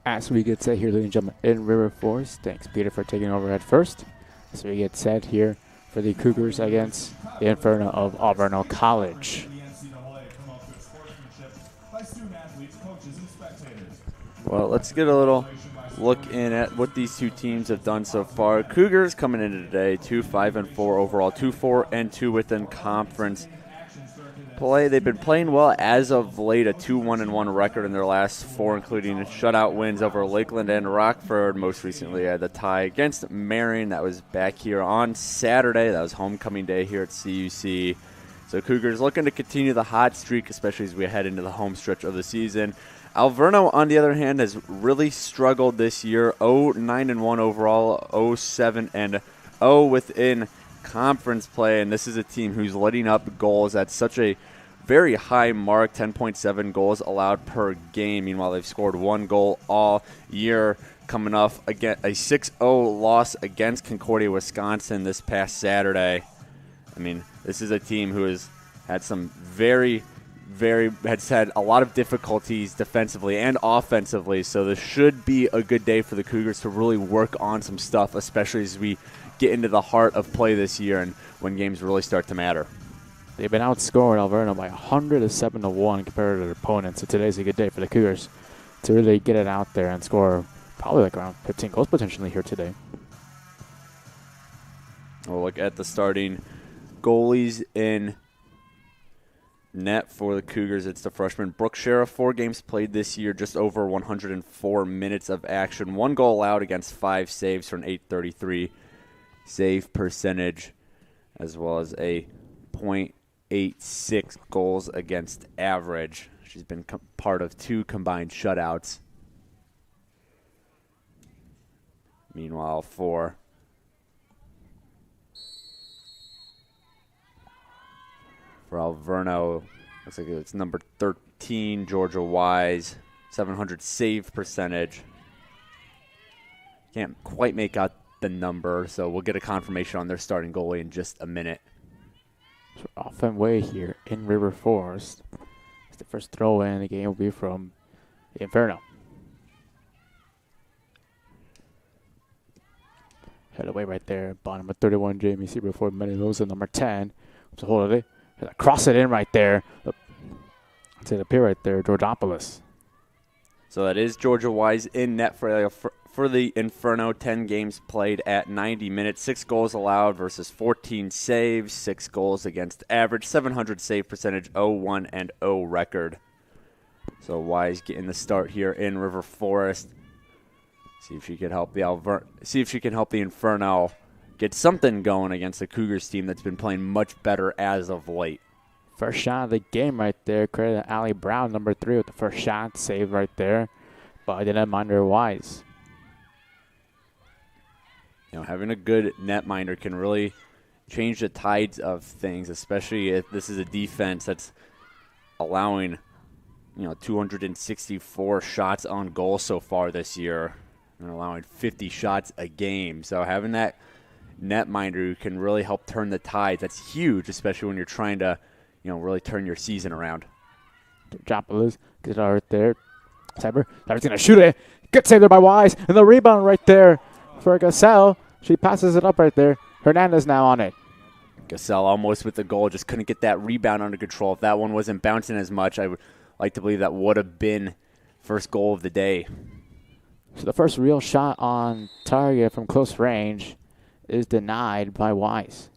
As we get set here, ladies and gentlemen, in River Forest. Thanks, Peter, for taking over at first. So we get set here for the Cougars against the Inferno of Alverno College. Well, let's get a little look in at what these two teams have done so far. Cougars coming into today 2-5-4 overall, 2-4-2 within conference play. They've been playing well as of late, a 2-1-1 record in their last four, including shutout wins over Lakeland and Rockford. Most recently, had the tie against Marion. That was back here on Saturday. That was homecoming day here at CUC. So Cougars looking to continue the hot streak, especially as we head into the home stretch of the season. Alverno, on the other hand, has really struggled this year. 0-9-1 overall, 0-7-0 within conference play, and this is a team who's letting up goals at such a very high mark, 10.7 goals allowed per game. Meanwhile, they've scored one goal all year, coming off again a 6-0 loss against Concordia, Wisconsin this past Saturday. I mean, this is a team who has had some has had a lot of difficulties defensively and offensively, so this should be a good day for the Cougars to really work on some stuff, especially as we get into the heart of play this year and when games really start to matter. They've been outscoring Alverno by 107-1 compared to their opponents, so today's a good day for the Cougars to really get it out there and score probably like around 15 goals potentially here today. We'll look at the starting goalies in net for the Cougars. It's the freshman Brooke Sheriff. 4 games played this year, just over 104 minutes of action. 1 goal allowed against 5 saves for an .833 save percentage, as well as a .86 goals against average. She's been part of 2 combined shutouts. Meanwhile, for Alverno, looks like it's number 13, Georgia Wise, 700 save percentage. Can't quite make out the number, so we'll get a confirmation on their starting goalie in just a minute. So off and way here in River Forest. The first throw in the game will be from the Inferno. Head away right there. Bottom of 31, Jamie Seaver for Mendoza, number 10. So hold it. Cross it in right there. To the pier right there, Georgopoulos. So that is Georgia Wise in net for the Inferno. 10 games played at 90 minutes. 6 goals allowed versus 14 saves. 6 goals against average. 700 save percentage. 0-1-0 record. So Wise getting the start here in River Forest. See if she can help the Inferno get something going against the Cougars team that's been playing much better as of late. First shot of the game right there. Credit to Allie Brown, number 3, with the first shot saved right there by the netminder Wise. You know, having a good netminder can really change the tides of things, especially if this is a defense that's allowing, 264 shots on goal so far this year and allowing 50 shots a game. So having that netminder who can really help turn the tide, that's huge, especially when you're trying to, really turn your season around. Georgopoulos gets it right there. Cyber's going to shoot it. Good save there by Wise. And the rebound right there for Gassell. She passes it up right there. Hernandez now on it. Gassell almost with the goal, just couldn't get that rebound under control. If that one wasn't bouncing as much, I would like to believe that would have been first goal of the day. So the first real shot on target from close range is denied by Wise.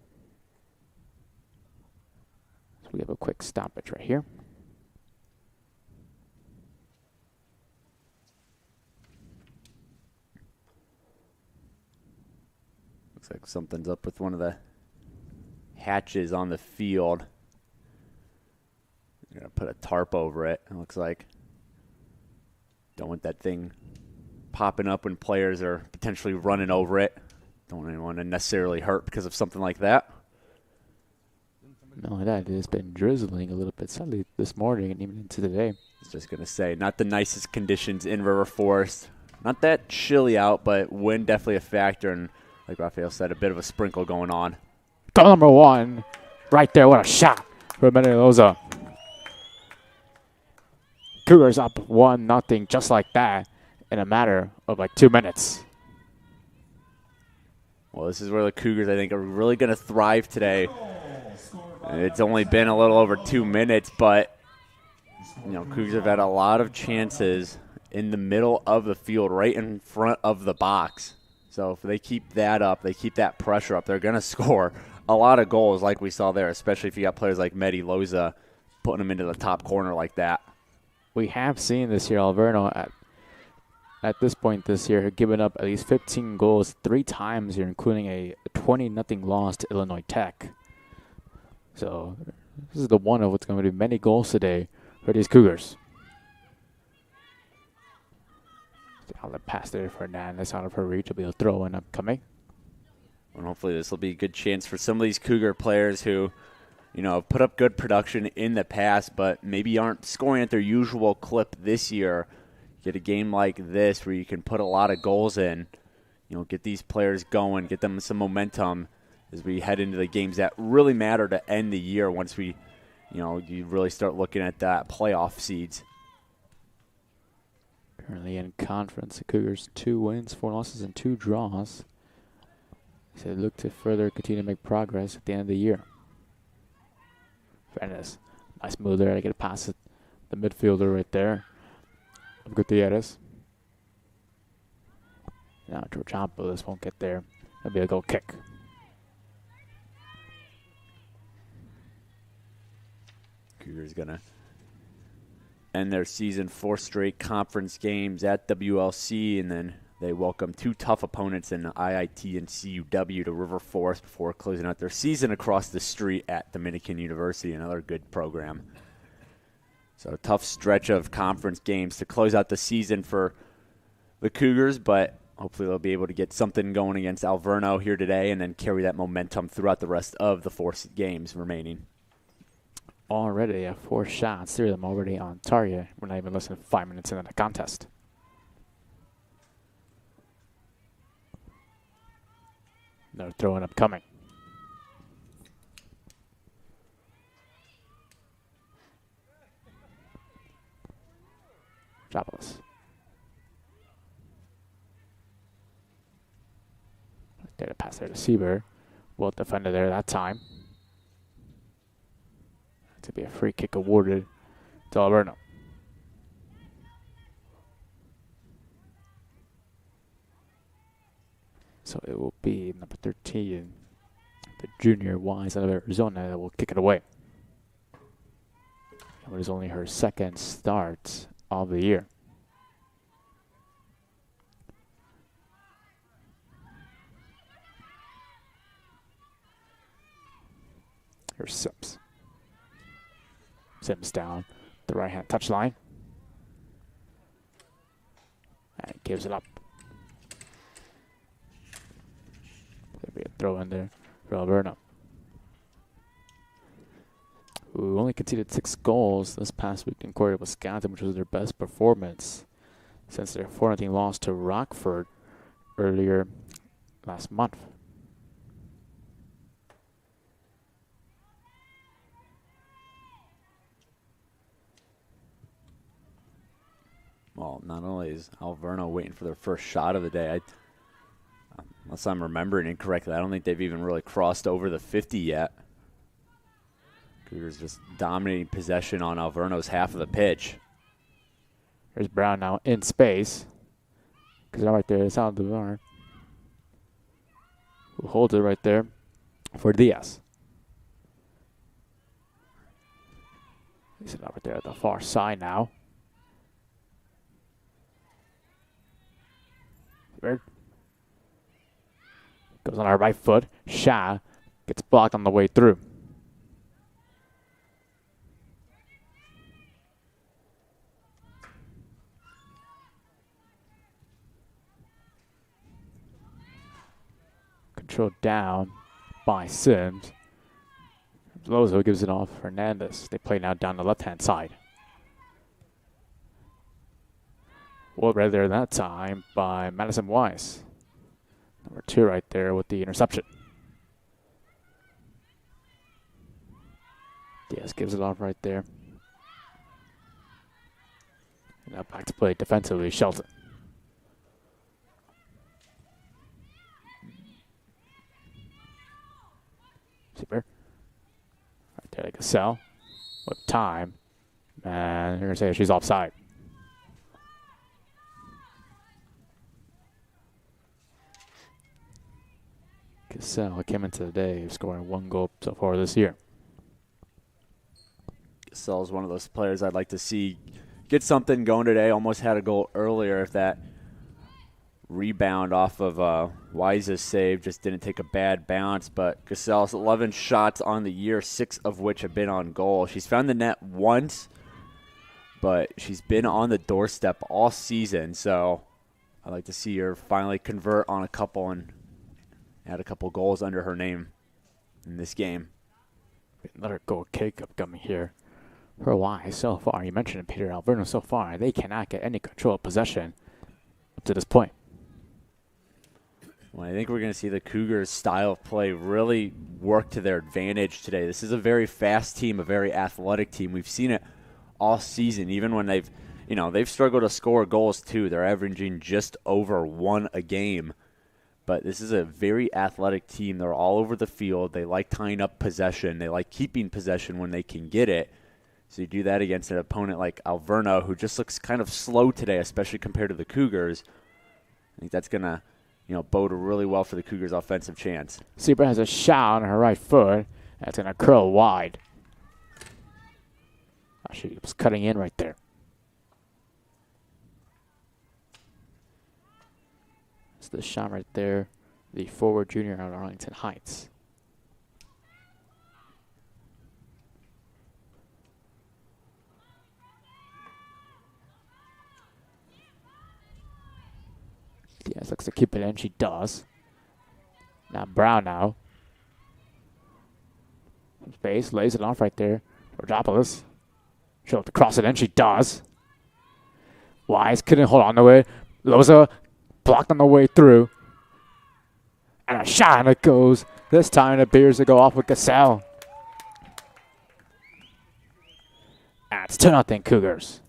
So we have a quick stoppage right here. Looks like something's up with one of the hatches on the field. They're going to put a tarp over it, it looks like. Don't want that thing popping up when players are potentially running over it. Don't want anyone to necessarily hurt because of something like that. No, that has been drizzling a little bit Sunday this morning and even into today. I was just going to say, not the nicest conditions in River Forest. Not that chilly out, but wind definitely a factor. And like Rafael said, a bit of a sprinkle going on. Goal number 1 right there. What a shot for Mendoza. Cougars up 1-0 just like that in a matter of like 2 minutes. Well, this is where the Cougars, I think, are really going to thrive today. It's only been a little over 2 minutes, but, you know, Cougars have had a lot of chances in the middle of the field, right in front of the box. So if they keep that up, they keep that pressure up, they're going to score a lot of goals like we saw there, especially if you got players like Medi Loza putting them into the top corner like that. We have seen this year Alverno at this point this year have given up at least 15 goals 3 times here, including a 20-0 loss to Illinois Tech. So this is the one of what's going to be many goals today for these Cougars. On the pass there for Hernandez out of her reach. Will be a throw in upcoming. And hopefully this will be a good chance for some of these Cougar players who, you know, have put up good production in the past, but maybe aren't scoring at their usual clip this year. Get a game like this where you can put a lot of goals in, you know, get these players going, get them some momentum as we head into the games that really matter to end the year once we, you know, you really start looking at that playoff seeds. Currently in conference, the Cougars 2 wins, 4 losses, and 2 draws. So they look to further continue to make progress at the end of the year. Fernandez, nice move there to get a pass at the midfielder right there. Gutierrez. Now to Ocampo, this won't get there. That'll be a goal kick. Cougars gonna end their season 4 straight conference games at WLC, and then they welcome 2 tough opponents in IIT and CUW to River Forest before closing out their season across the street at Dominican University, another good program. So a tough stretch of conference games to close out the season for the Cougars, but hopefully they'll be able to get something going against Alverno here today and then carry that momentum throughout the rest of the 4 games remaining. Already 4 shots, 3 of them already on target. We're not even less than 5 minutes into the contest. Another throw-in upcoming. Jobless. There to pass there to Sieber. Well defended there that time. To be a free kick awarded to Alverno. So it will be number 13, the junior Wise out of Arizona, that will kick it away. It was only her 2nd start of the year. Here's Sims. Sims down the right-hand touchline. And gives it up. There'll be a throw in there for Alverno, who only conceded 6 goals this past week in Corey, Wisconsin, which was their best performance since their 4-0 loss to Rockford earlier last month. Well, not only is Alverno waiting for their first shot of the day, unless I'm remembering incorrectly, I don't think they've even really crossed over the 50 yet. Cougars just dominating possession on Alverno's half of the pitch. There's Brown now in space. Because right there, it's out the bar. Who holds it right there for Diaz. He's it over there at the far side now. Bird. Goes on our right foot. Shah gets blocked on the way through. Controlled down by Sims. Lozo gives it off Hernandez. They play now down the left-hand side. Well read there that time by Madison Wise. Number 2 right there with the interception. Diaz gives it off right there. And now back to play defensively, Shelton. Super. Right there, like a cell. With time. And you're going to say she's offside. Cassell came into the day scoring 1 goal so far this year. Cassell's one of those players I'd like to see get something going today. Almost had a goal earlier if that rebound off of Wise's save just didn't take a bad bounce. But Cassell's 11 shots on the year, 6 of which have been on goal. She's found the net once, but she's been on the doorstep all season. So I'd like to see her finally convert on a couple and add a couple goals under her name in this game. Another goal kick upcoming here. For why so far, you mentioned it, Peter, Alverno so far, they cannot get any control of possession up to this point. Well, I think we're going to see the Cougars' style of play really work to their advantage today. This is a very fast team, a very athletic team. We've seen it all season, even when they've struggled to score goals too. They're averaging just over 1 a game. But this is a very athletic team. They're all over the field. They like tying up possession. They like keeping possession when they can get it. So you do that against an opponent like Alverno, who just looks kind of slow today, especially compared to the Cougars. I think that's going to, bode really well for the Cougars' offensive chance. Zebra has a shot on her right foot. That's going to curl wide. She was cutting in right there. That's the shot right there. The forward junior out of Arlington Heights. Diaz looks to keep it in. She does. Now Brown now. Space, lays it off right there. Rogopoulos. She'll have to cross it in. She does. Wise couldn't hold on to it. Loza blocked on the way through. And a shot, and it goes. This time it appears to go off with Cassell. And it's 2-0 Cougars.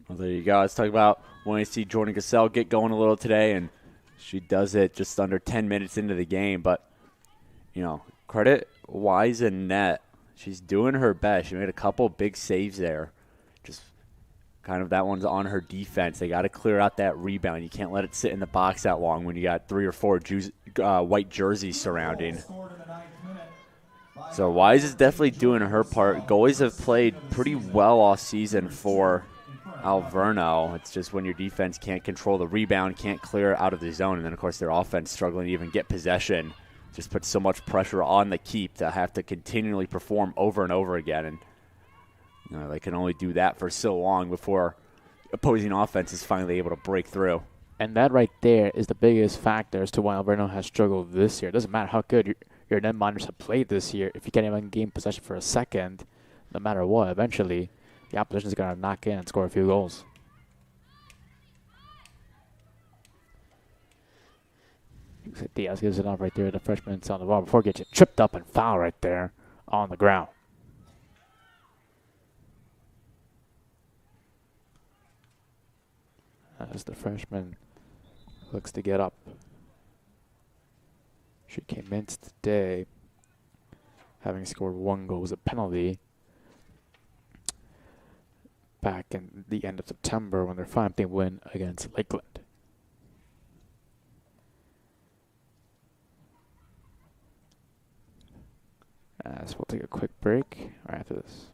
Well, there you go. Let's talk about when I see Jordan Cassell get going a little today, and she does it just under 10 minutes into the game. But, credit Wise and net. She's doing her best. She made a couple big saves there. Just kind of that one's on her defense. They got to clear out that rebound. You can't let it sit in the box that long when you got 3 or 4 white jerseys surrounding. So Wise is definitely doing her part. Goalies have played pretty well all season for Alverno. It's just when your defense can't control the rebound, can't clear out of the zone, and then, of course, their offense struggling to even get possession. Just puts so much pressure on the keep to have to continually perform over and over again. And they can only do that for so long before opposing offense is finally able to break through. And that right there is the biggest factor as to why Alverno has struggled this year. It doesn't matter how good your netminders have played this year. If you can't even gain possession for a second, no matter what, eventually the opposition is going to knock in and score a few goals. Diaz gives it off right there. The freshman's on the ball before getting tripped up and foul right there on the ground. As the freshman looks to get up. She came in today having scored 1 goal as a penalty back in the end of September when their 5-0 win against Lakeland. So we'll take a quick break right after this.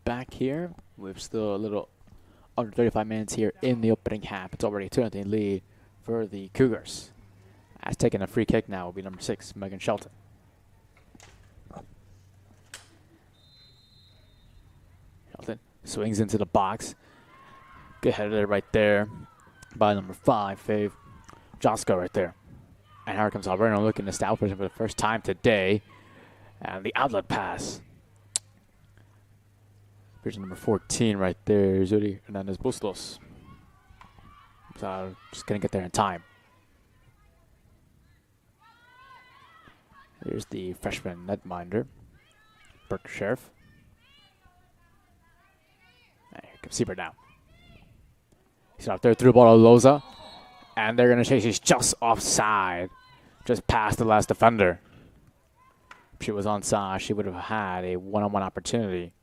back here. We've still a little under 35 minutes here in the opening half. It's already 2-0 lead for the Cougars. As taking a free kick now will be number 6, Megan Shelton. Shelton swings into the box. Good header right there by number 5, Faye Josko right there. And here comes Alverno looking to establish for the first time today. And the outlet pass. Here's number 14 right there, Zuri Hernandez Bustos. So just gonna get there in time. Here's the freshman netminder, Burke Sheriff. And here comes Siebert now. He's out there through the ball to Loza. And they're gonna chase. He's just offside. Just past the last defender. If she was onside, she would have had a one-on-one opportunity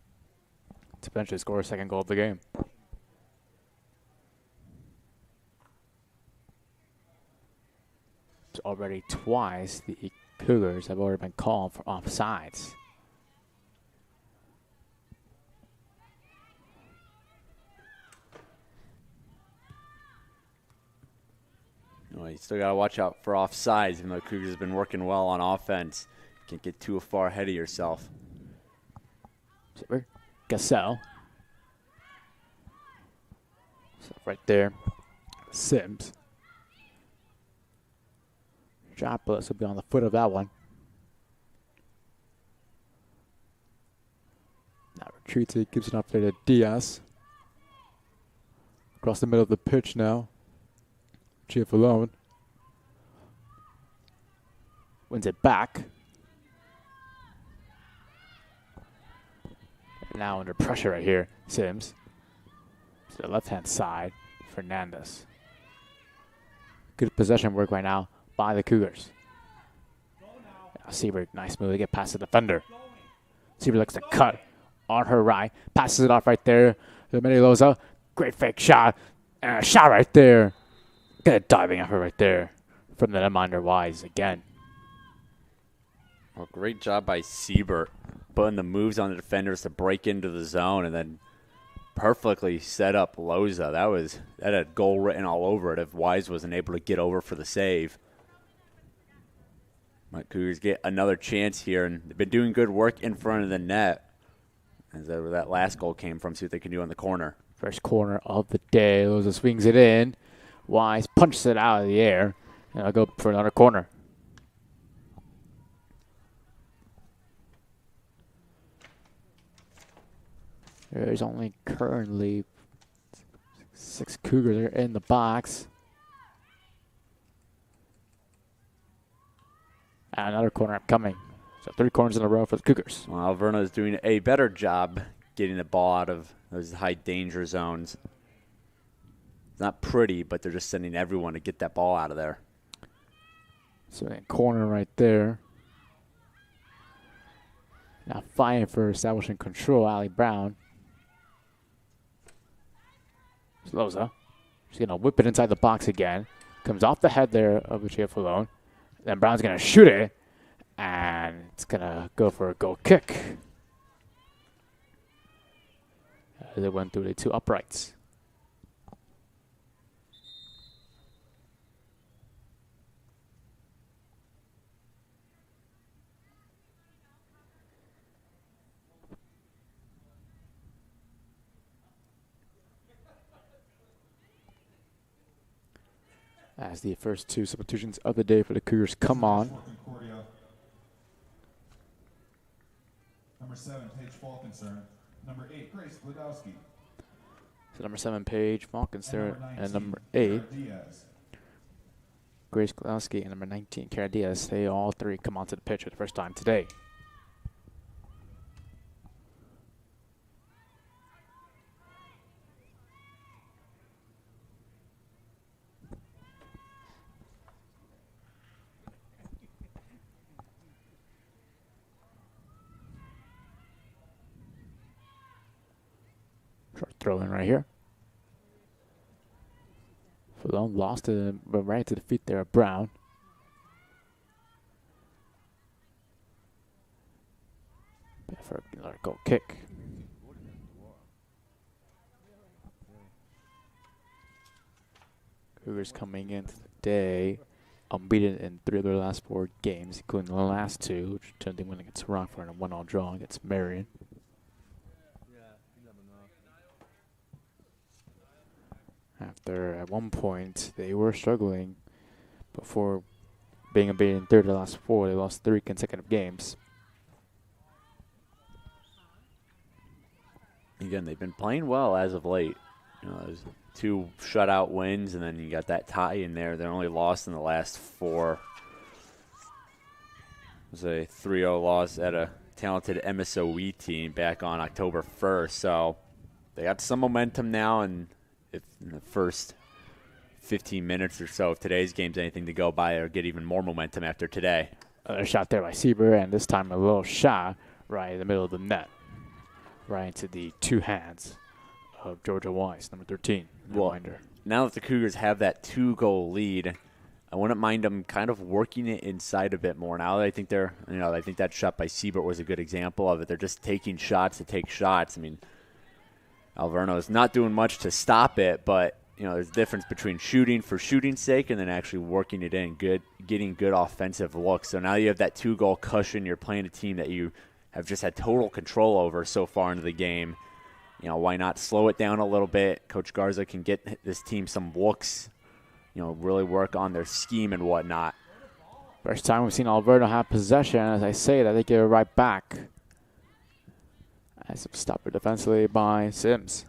to potentially score a second goal of the game. It's already twice the Cougars have already been called for offsides. Well, you still got to watch out for offsides, even though Cougars has been working well on offense. Can't get too far ahead of yourself. Gassell. So right there, Sims. Jopless will be on the foot of that one. Now retreats it, gives it up there to Diaz. Across the middle of the pitch now. Chief alone. Wins it back. Now under pressure right here, Sims. To the left-hand side, Fernandez. Good possession work right now by the Cougars. Now Siebert, nice move to get past the defender. Siebert looks to cut on her right. Passes it off right there to Loza. Great fake shot. And a shot right there. Good diving effort right there from the netminder Wise again. Well, great job by Siebert putting the moves on the defenders to break into the zone and then perfectly set up Loza. That had goal written all over it if Wise wasn't able to get over for the save. Might Cougars get another chance here, and they've been doing good work in front of the net. As where that last goal came from, see what they can do on the corner. First corner of the day. Loza swings it in. Wise punches it out of the air, and I'll go for another corner. There's only currently 6 Cougars in the box. And another corner upcoming. So 3 corners in a row for the Cougars. Well, Alverno is doing a better job getting the ball out of those high danger zones. It's not pretty, but they're just sending everyone to get that ball out of there. So in corner right there. Now fighting for establishing control, Ali Brown. Loza. She's going to whip it inside the box again. Comes off the head there of Lucia Falone. Then Brown's going to shoot it. And it's going to go for a goal kick. As it went through the 2 uprights. As the first 2 substitutions of the day for the Cougars come on. Number 7, Paige Falkenstern. Number 8, Grace Glodowski. So number 7, Paige Falkenstern, and number 8, Grace Glodowski, and number 19, Cara Diaz. They all 3 come onto the pitch for the first time today. Short throw in right here. Falone lost it, but right to the feet there of Brown. For another goal kick. Cougars coming into the day unbeaten in 3 of their last 4 games, including the last 2, which turned they win against Rockford and a 1-all draw against Marion. After, at one point, they were struggling before being unbeaten in 3 of their last 4. They lost 3 consecutive games. Again, they've been playing well as of late. You know, there's 2 shutout wins, and then you got that tie in there. They're only lost in the last 4. It was a 3-0 loss at a talented MSOE team back on October 1st. So they got some momentum now, and if in the first 15 minutes or so of today's game's anything to go by, or get even more momentum after today. Another shot there by Sieber, and this time a little shot right in the middle of the net. Right into the 2 hands of Georgia Weiss, number 13. Reminder. Now that the Cougars have that 2-goal lead, I wouldn't mind them kind of working it inside a bit more. Now that I think I think that shot by Siebert was a good example of it. They're just taking shots to take shots. I mean, Alverno is not doing much to stop it, but there's a difference between shooting for shooting's sake and then actually working it in, getting good offensive looks. So now you have that 2-goal cushion. You're playing a team that you have just had total control over so far into the game. Why not slow it down a little bit? Coach Garza can get this team some looks, really work on their scheme and whatnot. First time we've seen Alverno have possession. As I say that, they give it right back. As stopped defensively by Sims.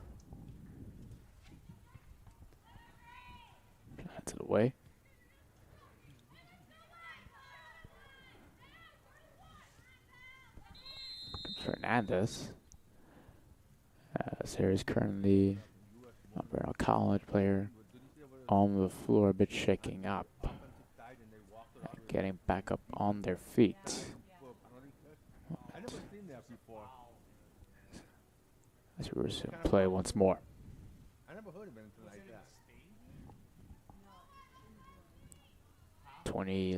That's it away. Fernandez. As here is currently a college player on the floor, a bit shaking up. And getting back up on their feet. As we resume play once more.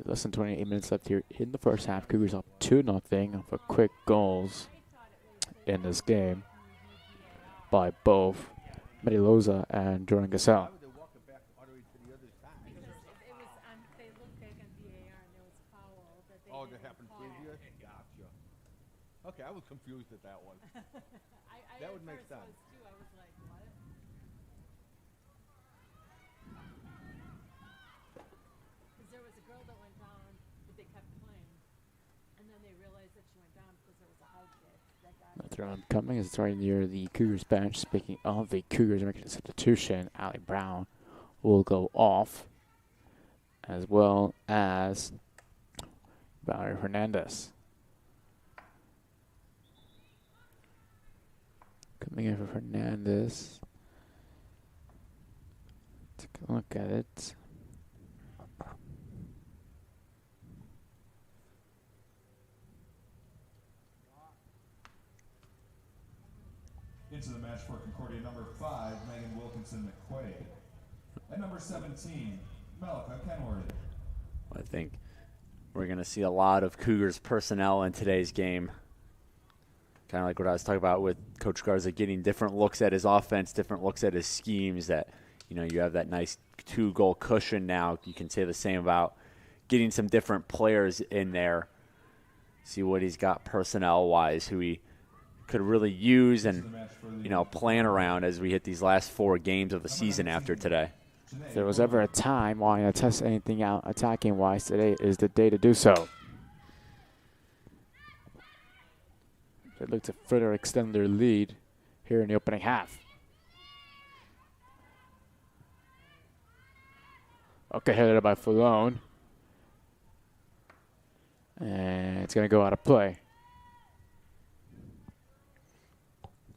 Less than 28 minutes left here in the first half. Cougars up 2-0 for quick goals in this game by both Mediloza and Jordan Gasell. Oh, that happened previous? Gotcha. Okay, I was confused at that one. That would make sense. There was a girl that went down, but they kept playing. And then they realized that she went down because there was a hard kick that got Another round coming as it's right near the Cougars bench. Speaking of the Cougars making a substitution, Allie Brown will go off, as well as Valerie Hernandez. Coming in for Hernandez. Take a look at it. Into the match for Concordia, number 5, Megan Wilkinson McQuaid. And number 17, Malika Kenworthy. I think we're going to see a lot of Cougars personnel in today's game. Kind of like what I was talking about with Coach Garza, getting different looks at his offense, different looks at his schemes, that you have that nice 2-goal cushion now. You can say the same about getting some different players in there. See what he's got personnel-wise, who he could really use and plan around as we hit these last 4 games of the season after today. If there was ever a time wanting to test anything out attacking-wise, today is the day to do so. They look to further extend their lead here in the opening half. Okay, headed by Fulone. And it's going to go out of play.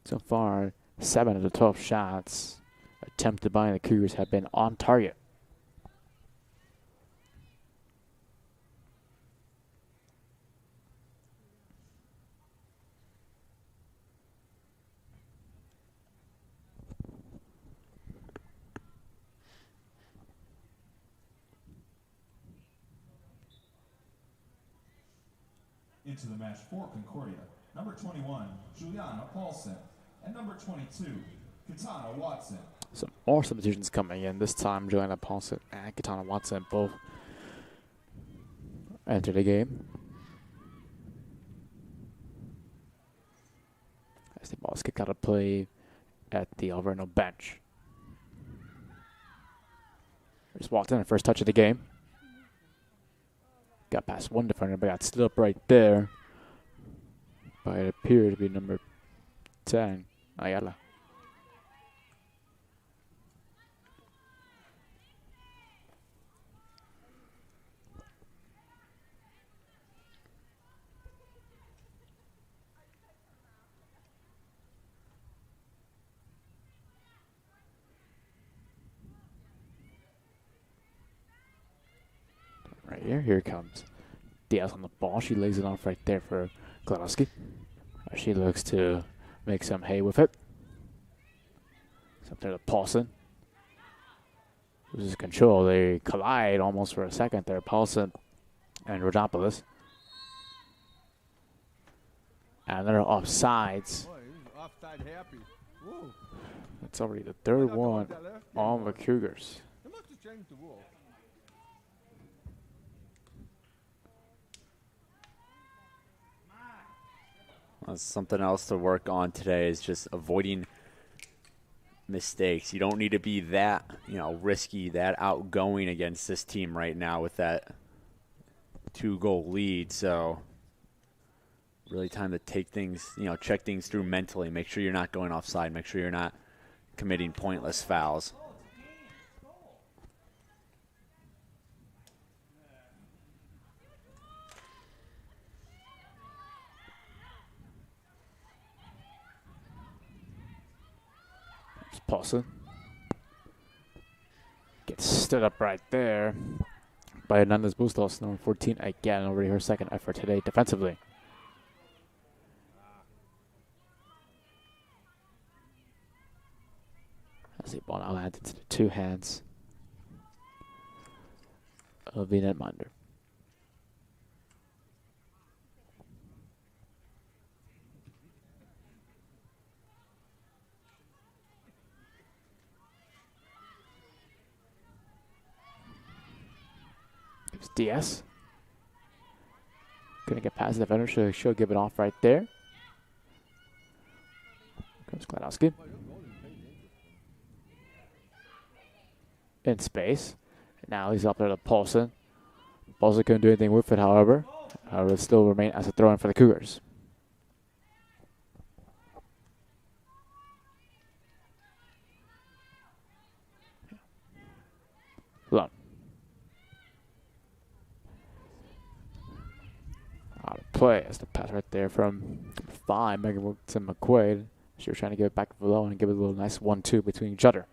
So far, 7 of the 12 shots attempted by the Cougars have been on target. Into the match for Concordia, number 21, Juliana Paulson. And number 22, Katana Watson. Some more substitutions coming in. This time, Joanna Paulson and Katana Watson both enter the game. As the ball is kicked out of play at the Alverno bench. Here's Watson, first touch of the game. Got past one defender, but got stood up right there. But it appeared to be number 10, Ayala. Right here comes Diaz on the ball. She lays it off right there for Gladowski. She looks to make some hay with it. It's up there to Paulson. Loses control. They collide almost for a second there. Paulson and Rodopoulos. And they're offsides. Boy, he's offside happy. Whoa. That's already the third one on the Cougars. They must have changed the rule. Something else to work on today is just avoiding mistakes. You don't need to be that, risky, that outgoing against this team right now with that 2-goal lead. So really time to take things, check things through mentally. Make sure you're not going offside. Make sure you're not committing pointless fouls. Paulson gets stood up right there by Hernandez Bustos, number 14 again, already her second effort today defensively. As the ball now lands into the two hands of the netminder. It's Diaz. Couldn't get past the defender, so she'll give it off right there. Comes Gladowski. In space. And now he's up there to Paulson. Paulson couldn't do anything with it, however. It will still remain as a throw-in for the Cougars. Lund. Out of play. That's the pass right there from 5, Megan Wilkinson McQuaid. She was trying to give it back below and give it a little nice 1-2 between each other.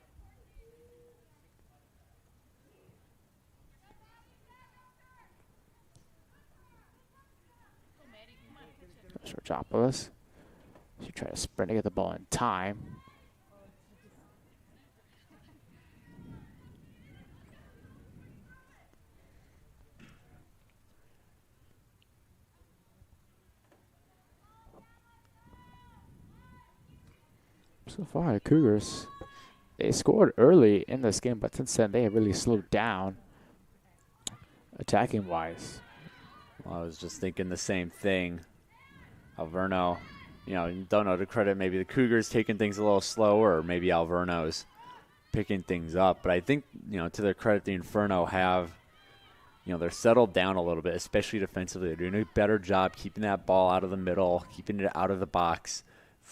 Georgopoulos. She tried to sprint to get the ball in time. So far, the Cougars, they scored early in this game, but since then they have really slowed down attacking-wise. Well, I was just thinking the same thing. Alverno, don't know to credit maybe the Cougars taking things a little slower, or maybe Alverno's picking things up. But I think, to their credit, the Inferno have, they're settled down a little bit, especially defensively. They're doing a better job keeping that ball out of the middle, keeping it out of the box,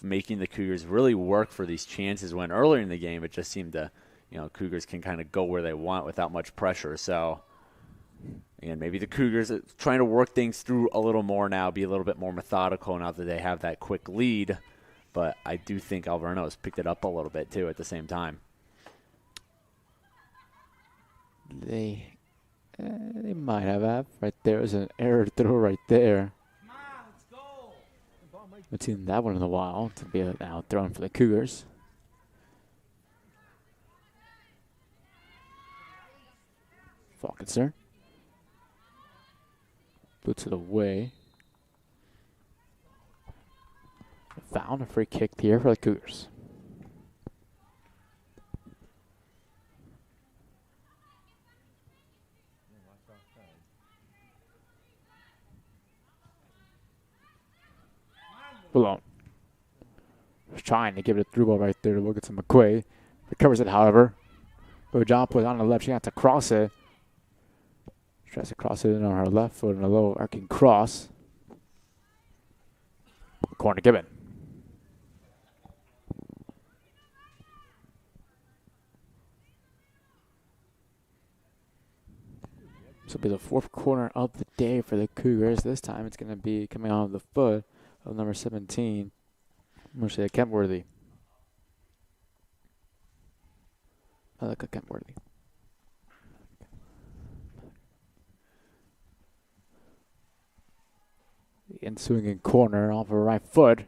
making the Cougars really work for these chances when earlier in the game it just seemed to, Cougars can kind of go where they want without much pressure. So, and maybe the Cougars are trying to work things through a little more now, be a little bit more methodical now that they have that quick lead. But I do think Alverno has picked it up a little bit, too, at the same time. They might have. Right there is an error throw right there. Haven't seen that one in a while to be now thrown for the Cougars. Falkenster. Puts it away. Found a free kick here for the Cougars. Malone. Was trying to give it a through ball right there to Wilkinson McQuaid. Recovers it, however. Good job, put it on the left. She has to cross it. Tries to cross it in on her left foot in a low arcing cross. Corner given. This will be the fourth corner of the day for the Cougars. This time it's going to be coming out of the foot of number 17, Marcia Kempworthy. Malika Kempworthy. The ensuing corner off her right foot.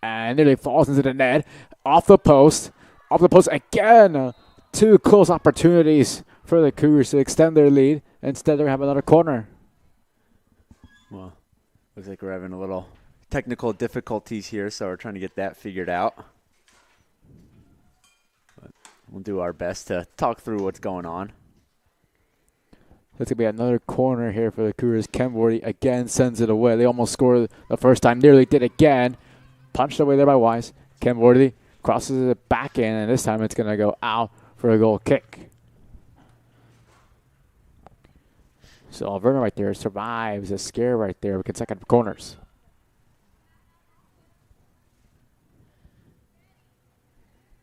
And nearly falls into the net. Off the post. Off the post again. Two close opportunities for the Cougars to extend their lead. Instead, they have another corner. Well, looks like we're having a little technical difficulties here, so we're trying to get that figured out. But we'll do our best to talk through what's going on. That's going to be another corner here for the Cougars. Kempworthy again sends it away. They almost scored the first time. Nearly did again. Punched away there by Wise. Kempworthy crosses it back in, and this time it's going to go out for a goal kick. So Alverno right there survives a scare right there with consecutive corners.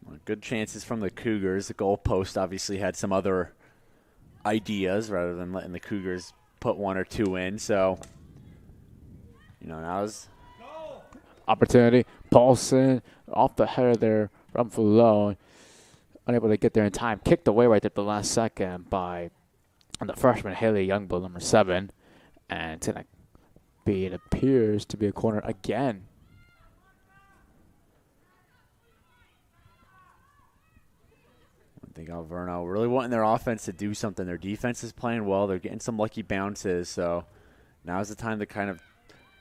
Well, good chances from the Cougars. The goalpost obviously had some other ideas rather than letting the Cougars put one or two in. So, you know, that was opportunity. Paulson off the header there from Fulon. Unable to get there in time. Kicked away right at the last second by the freshman Haley Youngblood, number 7. And it's going to be, it appears to be a corner again. I think Alverno really wanting their offense to do something. Their defense is playing well. They're getting some lucky bounces. So now's the time to kind of,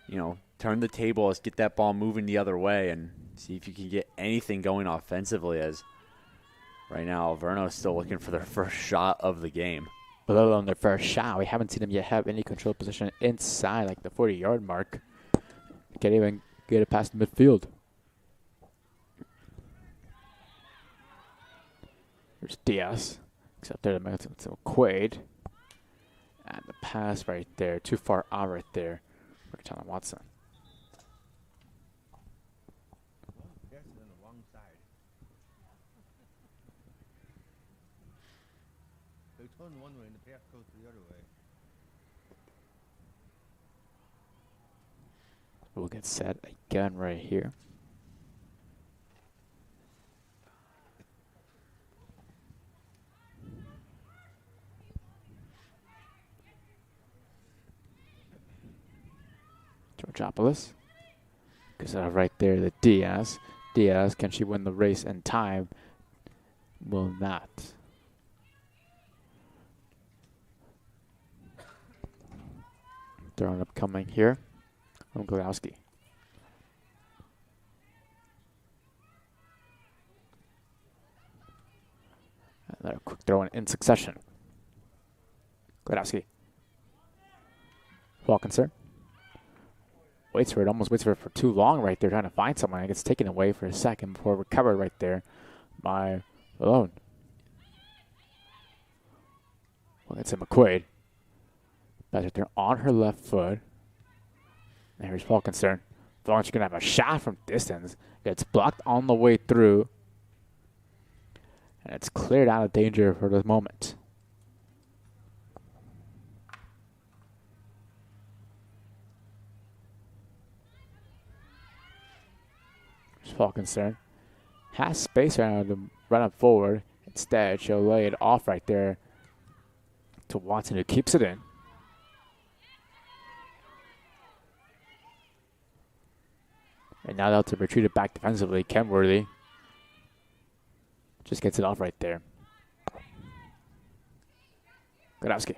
you know, turn the tables, get that ball moving the other way, and see if you can get anything going offensively, as right now Alverno is still looking for their first shot of the game. Let alone their first shot. We haven't seen them yet have any control position inside like the 40-yard mark. Can't even get it past the midfield. There's Diaz. Except there to McQuaid. And the pass right there. Too far out right there for Tyler Watson. Turn one way and the pass goes the other way. We'll get set again right here. Georgopoulos. Goes out right there to Diaz. Diaz, can she win the race in time? Will not. Throwing up coming here from Glowski. Another quick throw in succession. Glowski. Wilkinson. Waits for it, almost waits for it for too long right there, trying to find someone. It gets taken away for a second before recovered right there by Malone. Wilkinson McQuaid. Back there on her left foot. And here's Wilkinson. She's going to have a shot from distance. Gets blocked on the way through. And it's cleared out of danger for the moment. Here's Wilkinson. Has space right now to run up forward. Instead, she'll lay it off right there to Watson, who keeps it in. And now they'll have to retreat it back defensively. Kempworthy just gets it off right there. Godowski.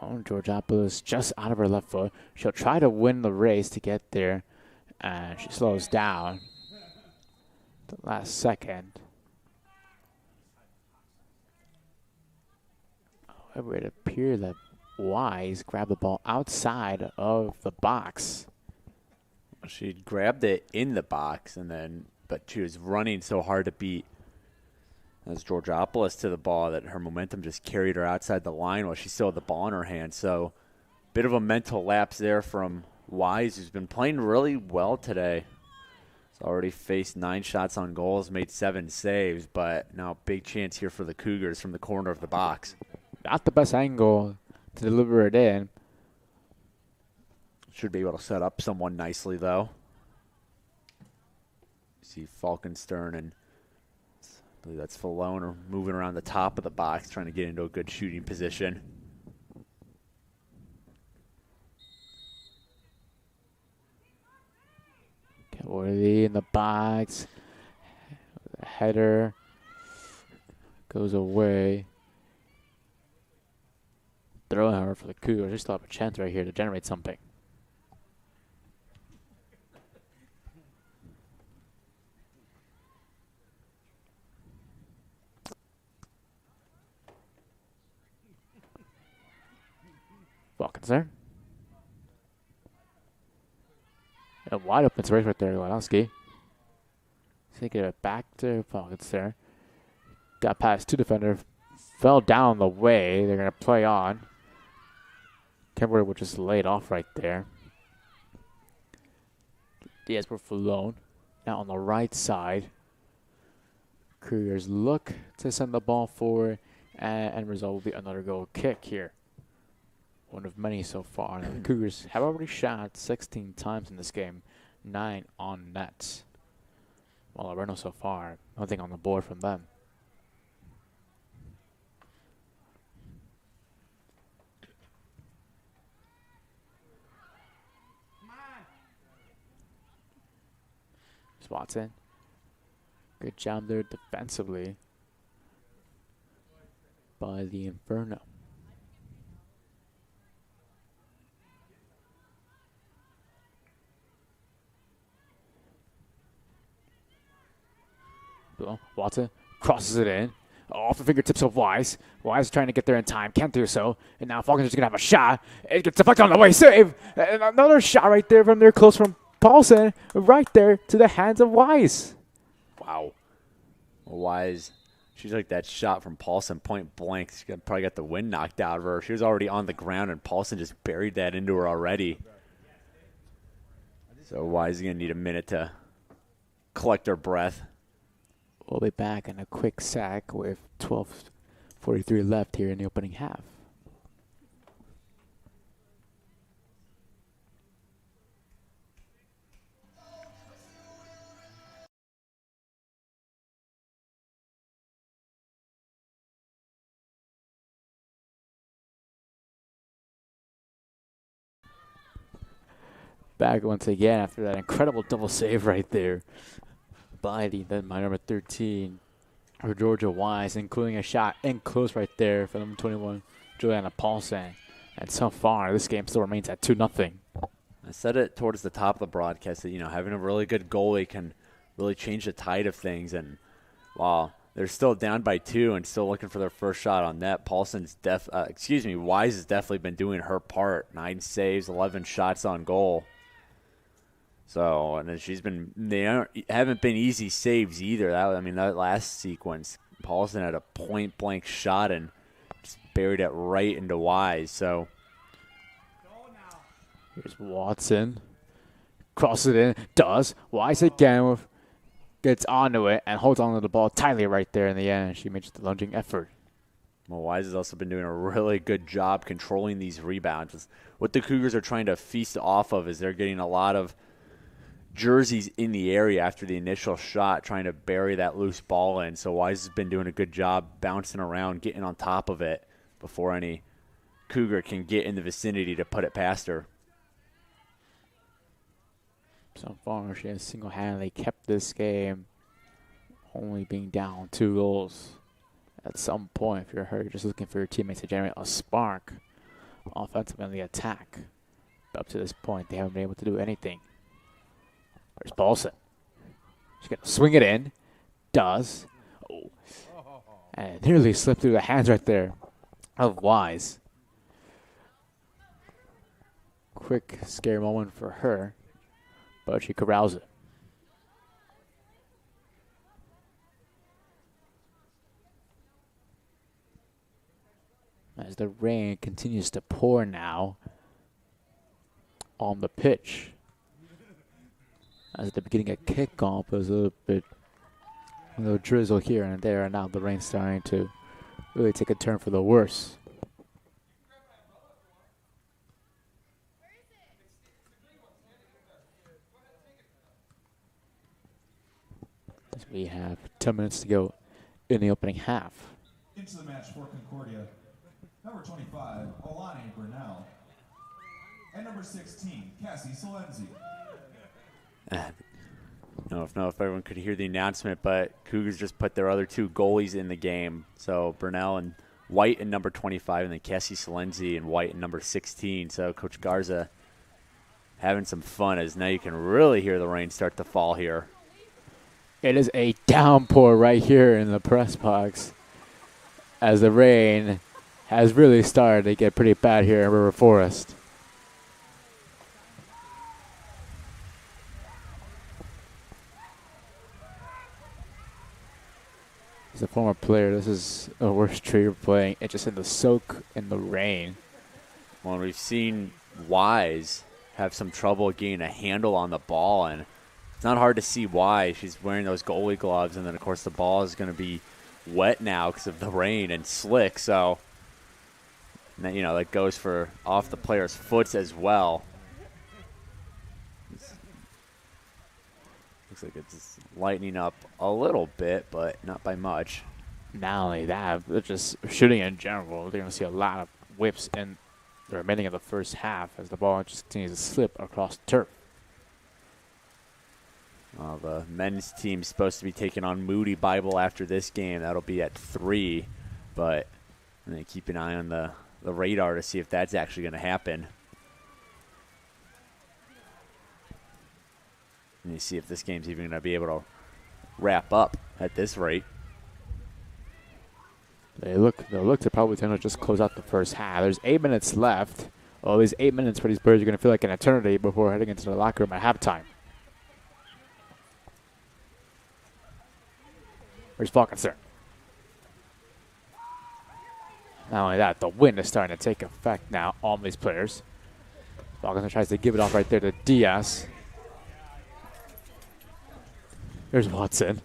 Georgopoulos just out of her left foot. She'll try to win the race to get there. And she slows down. The last second. However, it appeared that Wise grabbed the ball outside of the box. She grabbed it in the box, but she was running so hard to beat as Georgopoulos to the ball that her momentum just carried her outside the line while she still had the ball in her hand. So bit of a mental lapse there from Wise, who's been playing really well today. He's already faced 9 shots on goals, made 7 saves, but now big chance here for the Cougars from the corner of the box. Not the best angle to deliver it in. Should be able to set up someone nicely, though. See Falkenstern and I believe that's Falone are moving around the top of the box, trying to get into a good shooting position. Kenworthy in the box. The header goes away. Throw, however, for the Cougars. They still have a chance right here to generate something. Falkenstern. A wide open space right there, Gladowski. Taking it back to Falkenstern. Got past 2 defenders. Fell down the way. They're going to play on. Kimberly will just lay it off right there. Diaz for Falone. Now on the right side. Cougars look to send the ball forward. And end result will be another goal kick here. One of many so far. The Cougars have already shot 16 times in this game. 9 on net. While Alverno so far, nothing on the board from them. Watson. Good job there defensively by the Inferno. Watson crosses it in. Off the fingertips of Wise. Wise trying to get there in time. Can't do so. And now Falcons is going to have a shot. It gets deflected on the way. Save. And another shot right there from there close from Paulson. Right there to the hands of Wise. Wow. Wise. She's like that shot from Paulson, point blank. She probably got the wind knocked out of her. She was already on the ground, and Paulson just buried that into her already. So Wise is going to need a minute to collect her breath. We'll be back in a quick sack with 12:43 left here in the opening half. Back once again after that incredible double save right there by my number 13 for Georgia Wise, including a shot in close right there for number 21, Juliana Paulson. And so far, this game still remains at 2-0. I said it towards the top of the broadcast that, having a really good goalie can really change the tide of things. And while they're still down by 2 and still looking for their first shot on net, Wise has definitely been doing her part. 9 saves, 11 shots on goal. So, and then they haven't been easy saves either. That last sequence, Paulson had a point-blank shot and just buried it right into Wise. So, here's Watson. Crosses it in. Does. Wise again gets onto it and holds onto the ball tightly right there in the end. She makes the lunging effort. Well, Wise has also been doing a really good job controlling these rebounds. What the Cougars are trying to feast off of is they're getting a lot of jerseys in the area after the initial shot, trying to bury that loose ball in. So Wise has been doing a good job bouncing around, getting on top of it before any Cougar can get in the vicinity to put it past her. So far, she has single-handedly kept this game only being down 2 goals. At some point, if you're her, you're just looking for your teammates to generate a spark offensively in the attack. But up to this point, they haven't been able to do anything. There's Paulson. She's going to swing it in. Does. Oh. And nearly slipped through the hands right there of Wise. quick, scary moment for her, but she corrals it. As the rain continues to pour now on the pitch. As at the beginning of kickoff, there's a little drizzle here and there, and now the rain's starting to really take a turn for the worse. As we have 10 minutes to go in the opening half. Into the match for Concordia, number 25, Alani Burnell, and number 16, Cassie Salenzi. I don't know if everyone could hear the announcement, but Cougars just put their other 2 goalies in the game. So Burnell and White and number 25, and then Cassie Salenzi and White and number 16. So Coach Garza having some fun, as now you can really hear the rain start to fall here. It is a downpour right here in the press box, as the rain has really started to get pretty bad here in River Forest. As a former player, this is a worst tree you're playing. It's just in the soak in the rain. Well, we've seen Wise have some trouble getting a handle on the ball, and it's not hard to see why. She's wearing those goalie gloves, and then, of course, the ball is going to be wet now because of the rain and slick. So, you know, that goes for off the player's foot as well. Looks like it's lightening up a little bit, but not by much. Not only that, but just shooting in general. They're going to see a lot of whips in the remaining of the first half as the ball just continues to slip across the turf. The men's team's supposed to be taking on Moody Bible after this game. That'll be at 3, but I'm going to keep an eye on the radar to see if that's actually going to happen. And you see if this game's even going to be able to wrap up at this rate. They'll look to probably tend to just close out the first half. There's 8 minutes left. Well, these 8 minutes for these players are going to feel like an eternity before heading into the locker room at halftime. Where's Falkenstern? Not only that, the wind is starting to take effect now on these players. Falkenstern tries to give it off right there to Diaz. There's Watson.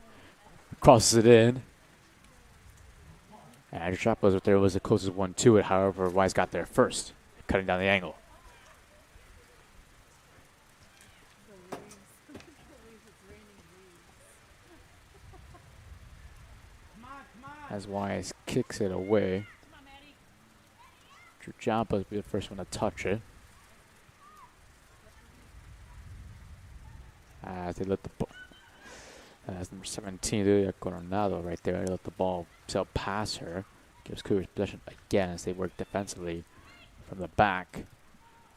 Crosses it in. And Chappos right there was the closest one to it. However, Wise got there first, cutting down the angle. As Wise kicks it away. Chappos will be the first one to touch it. As they let the ball. As number 17, Lilia Coronado right there. They let the ball sail past her. Gives Cougars possession again as they work defensively from the back.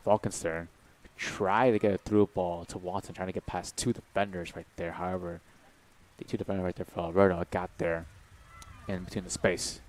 Falkenstern try to get a through ball to Watson, trying to get past 2 defenders right there. However, the 2 defenders right there for Alverno got there in between the space.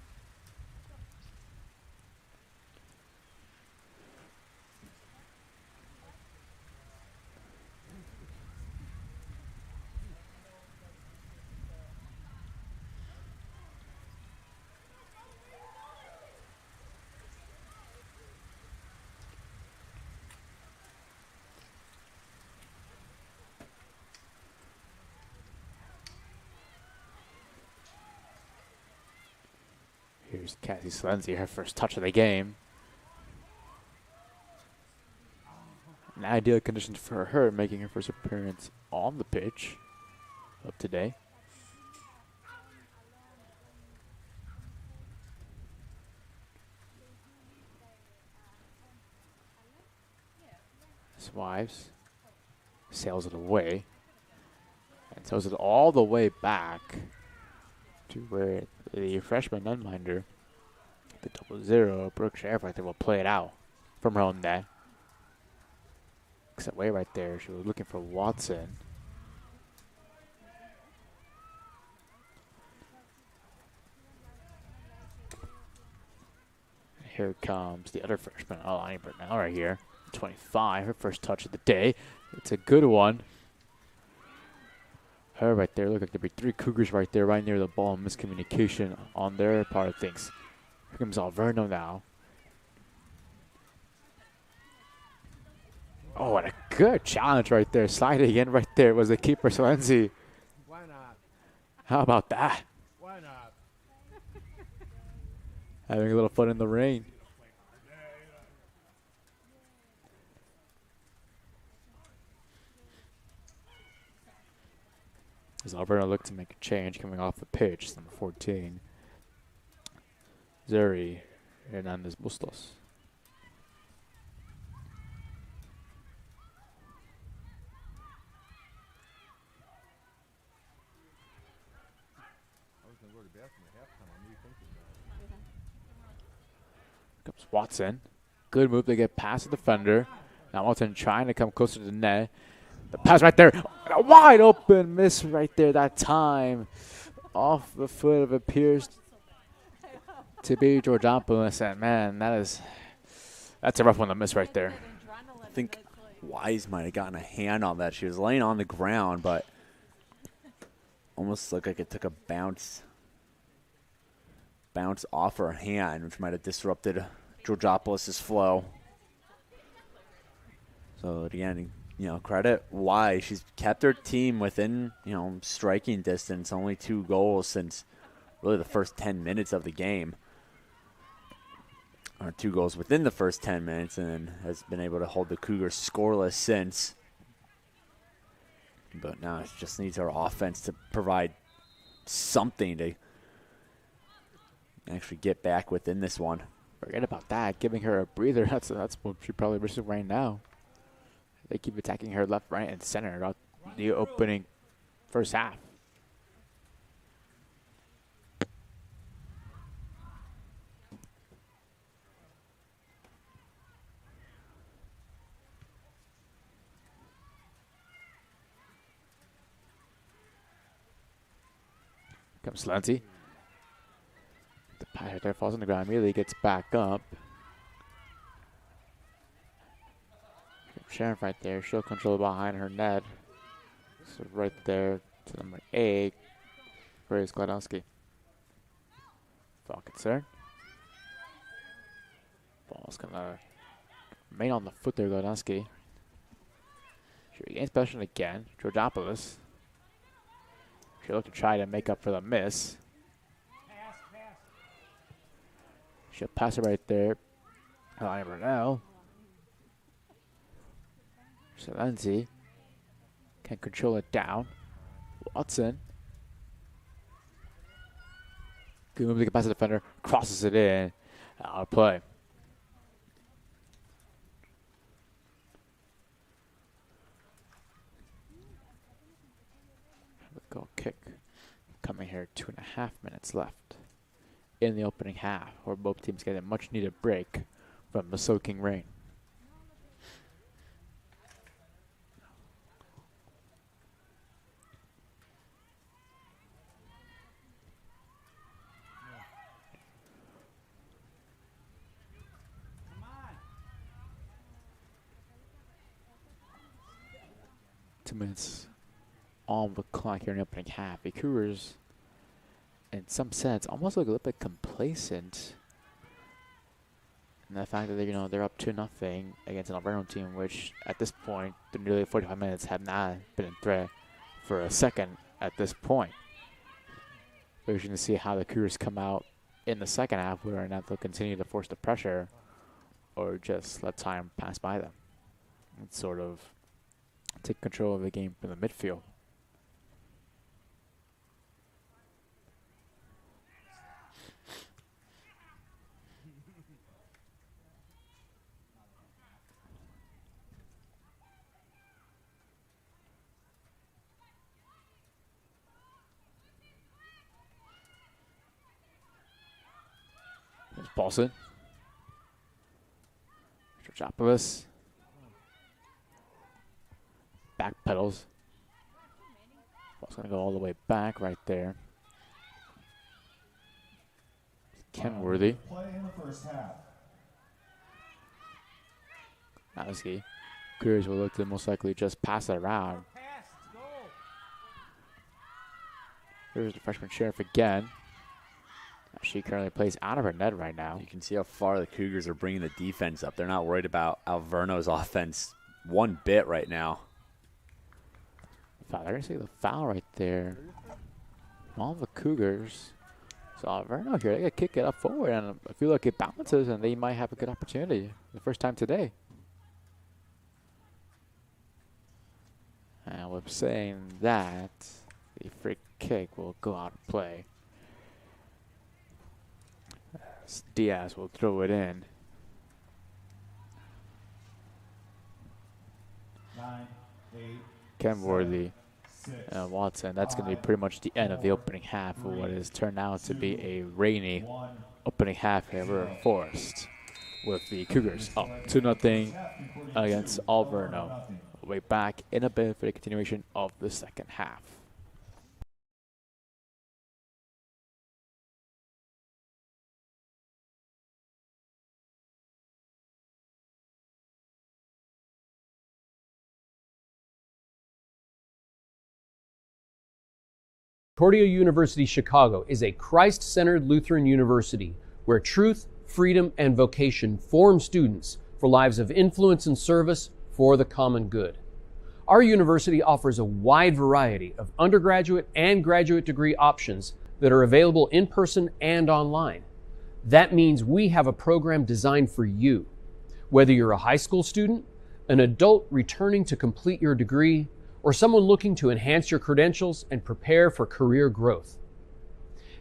Here's Cassie Salenzi, her first touch of the game. An ideal condition for her, making her first appearance on the pitch of today. Swives sails it away and throws it all the way back to where the freshman netminder, the 0-0, Brooke Sheriff right there, will play it out from her own net. Except way right there, she was looking for Watson. Here comes the other freshman, Alani Burnell right here. 25, her first touch of the day. It's a good one. Her right there, look like there'd be 3 Cougars right there, right near the ball. Miscommunication on their part of things. Here comes Alverno now. Oh, and a good challenge right there. Sliding in right there was the keeper, Solenzi. Why not? How about that? Why not? Having a little fun in the rain. As Alverno looked to make a change coming off the pitch, number 14. Zuri Hernandez Bustos. I was going to go to the bathroom at halftime. I'm rethinking that. Comes Watson. Good move to get past the defender. Now Watson trying to come closer to the net. The pass right there. A wide open miss right there that time. Off the foot of appears to be Georgopoulos. And man, that's a rough one to miss right there. I think Wise might have gotten a hand on that. She was laying on the ground, but almost looked like it took a bounce off her hand, which might have disrupted Georgopoulos' flow. So again, credit Wise. She's kept her team within, striking distance. Only 2 goals since really the first 10 minutes of the game. Or 2 goals within the first 10 minutes, and has been able to hold the Cougars scoreless since. But now it just needs our offense to provide something to actually get back within this one. Forget about that. Giving her a breather. That's what she probably wishes right now. They keep attacking her left, right, and center throughout the opening first half. Comes Lanty. The pass right there falls on the ground. Immediately gets back up. Sharon right there. She'll control behind her net. So right there to number 8, Grace Gladowski. Ball concern. Ball's gonna remain on the foot there, Gladowski. She regains possession again. Georgopoulos. She'll look to try to make up for the miss. She'll pass it right there. Now. Solenzi can control it down. Watson. Good move to get past the defender. Crosses it in. Out of play. Goal kick. Coming here, 2.5 minutes left in the opening half, where both teams get a much needed break from the soaking rain. Minutes on the clock here in the opening half. The Cougars, in some sense, almost look a little bit complacent in the fact that they're up 2-0 against an Alverno team, which at this point, through nearly 45 minutes, have not been in threat for a second at this point. We're going to see how the Cougars come out in the second half, whether or not they'll continue to force the pressure or just let time pass by them and sort of take control of the game from the midfield. There's Paulson. Georgopoulos. Back pedals. Ball's going to go all the way back right there. Kenworthy. Play in the first half. Honestly, Cougars will look to most likely just pass it around. Here's the freshman Sheriff again. She currently plays out of her net right now. You can see how far the Cougars are bringing the defense up. They're not worried about Alverno's offense one bit right now. They're going to see the foul right there. All the Cougars. So Alverno here, they got to kick it up forward, and I feel like it bounces, and they might have a good opportunity the first time today. And with saying that, the free kick will go out of play. As Diaz will throw it in. 9, 8, Kenworthy 6, and Watson. That's going to be pretty much the end of the opening half of what has turned out to be a rainy 1. opening half here. We're forced with the Cougars up 2-0 against Alverno. We'll be back in a bit for the continuation of the second half. Concordia University Chicago is a Christ-centered Lutheran university where truth, freedom, and vocation form students for lives of influence and service for the common good. Our university offers a wide variety of undergraduate and graduate degree options that are available in person and online. That means we have a program designed for you. Whether you're a high school student, an adult returning to complete your degree, or someone looking to enhance your credentials and prepare for career growth.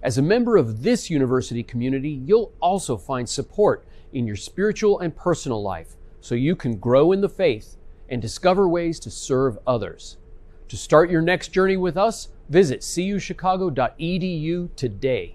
As a member of this university community, you'll also find support in your spiritual and personal life so you can grow in the faith and discover ways to serve others. To start your next journey with us, visit cuchicago.edu today.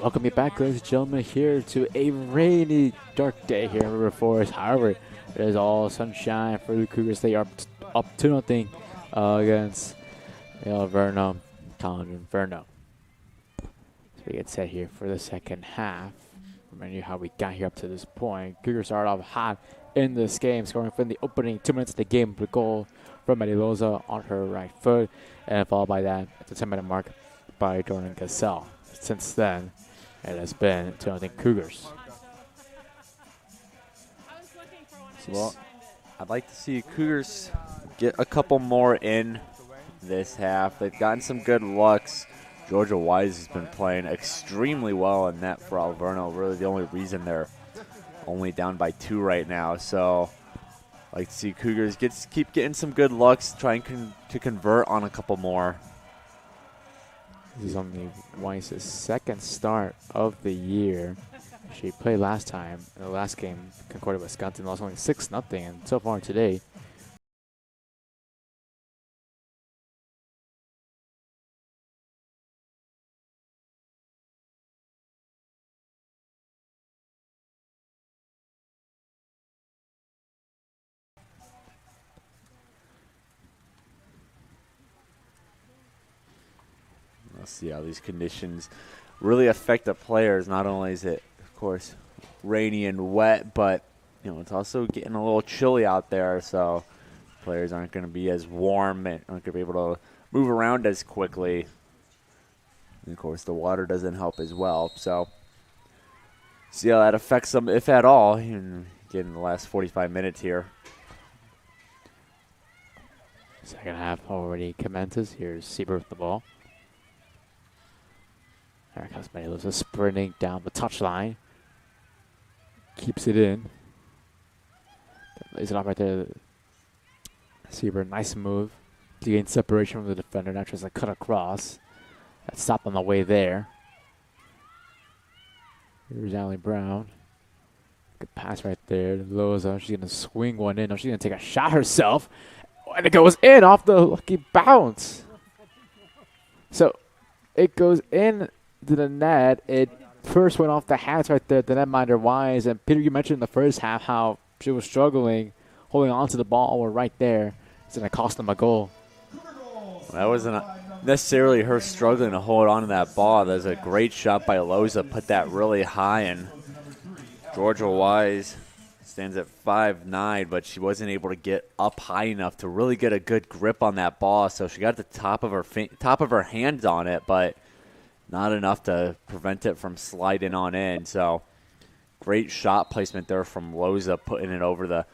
Welcome you back, ladies and gentlemen, here to a rainy, dark day here in River Forest. However, it is all sunshine for the Cougars. They are up 2-0 against Alverno, Alverno. So we get set here for the second half. Remind you how we got here up to this point. Cougars started off hot in this game, scoring from the opening 2 minutes of the game with a goal from Mediloza on her right foot, and followed by that at the 10-minute mark by Jordan Gassell. Since then, it has been 2-0 Cougars. Well, I'd like to see Cougars get a couple more in this half. They've gotten some good looks. Georgia Wise has been playing extremely well in net for Alverno. Really the only reason they're only down by 2 right now. So I'd like to see Cougars keep getting some good looks, trying to convert on a couple more. This is only Weiss's second start of the year. She played last time in the last game. Concordia Wisconsin lost only 6-0, and so far today, Let's see how these conditions really affect the players. Not only is it, of course, rainy and wet, but it's also getting a little chilly out there. So players aren't going to be as warm and aren't going to be able to move around as quickly. And of course, the water doesn't help as well. So see how that affects them, if at all, in the last 45 minutes here. second half already commences. Here's Sieber with the ball. There comes Mediloza sprinting down the touchline. Keeps it in. Lays it off right there. Sieber, nice move to gain separation from the defender. Now tries to cut across. That stopped on the way there. Here's Allie Brown. Good pass right there to Loza. She's going to swing one in. No, she's going to take a shot herself. And it goes in off the lucky bounce. So it goes in to the net. It first went off the hands right there, the netminder Wise. And Peter, you mentioned in the first half how she was struggling, holding on to the ball right there. It's going to cost them a goal. That wasn't necessarily her struggling to hold on to that ball. There's a great shot by Loza, put that really high, and Georgia Wise stands at 5'9", but she wasn't able to get up high enough to really get a good grip on that ball. So she got the top of her hands on it, but not enough to prevent it from sliding on in. So great shot placement there from Loza, putting it over the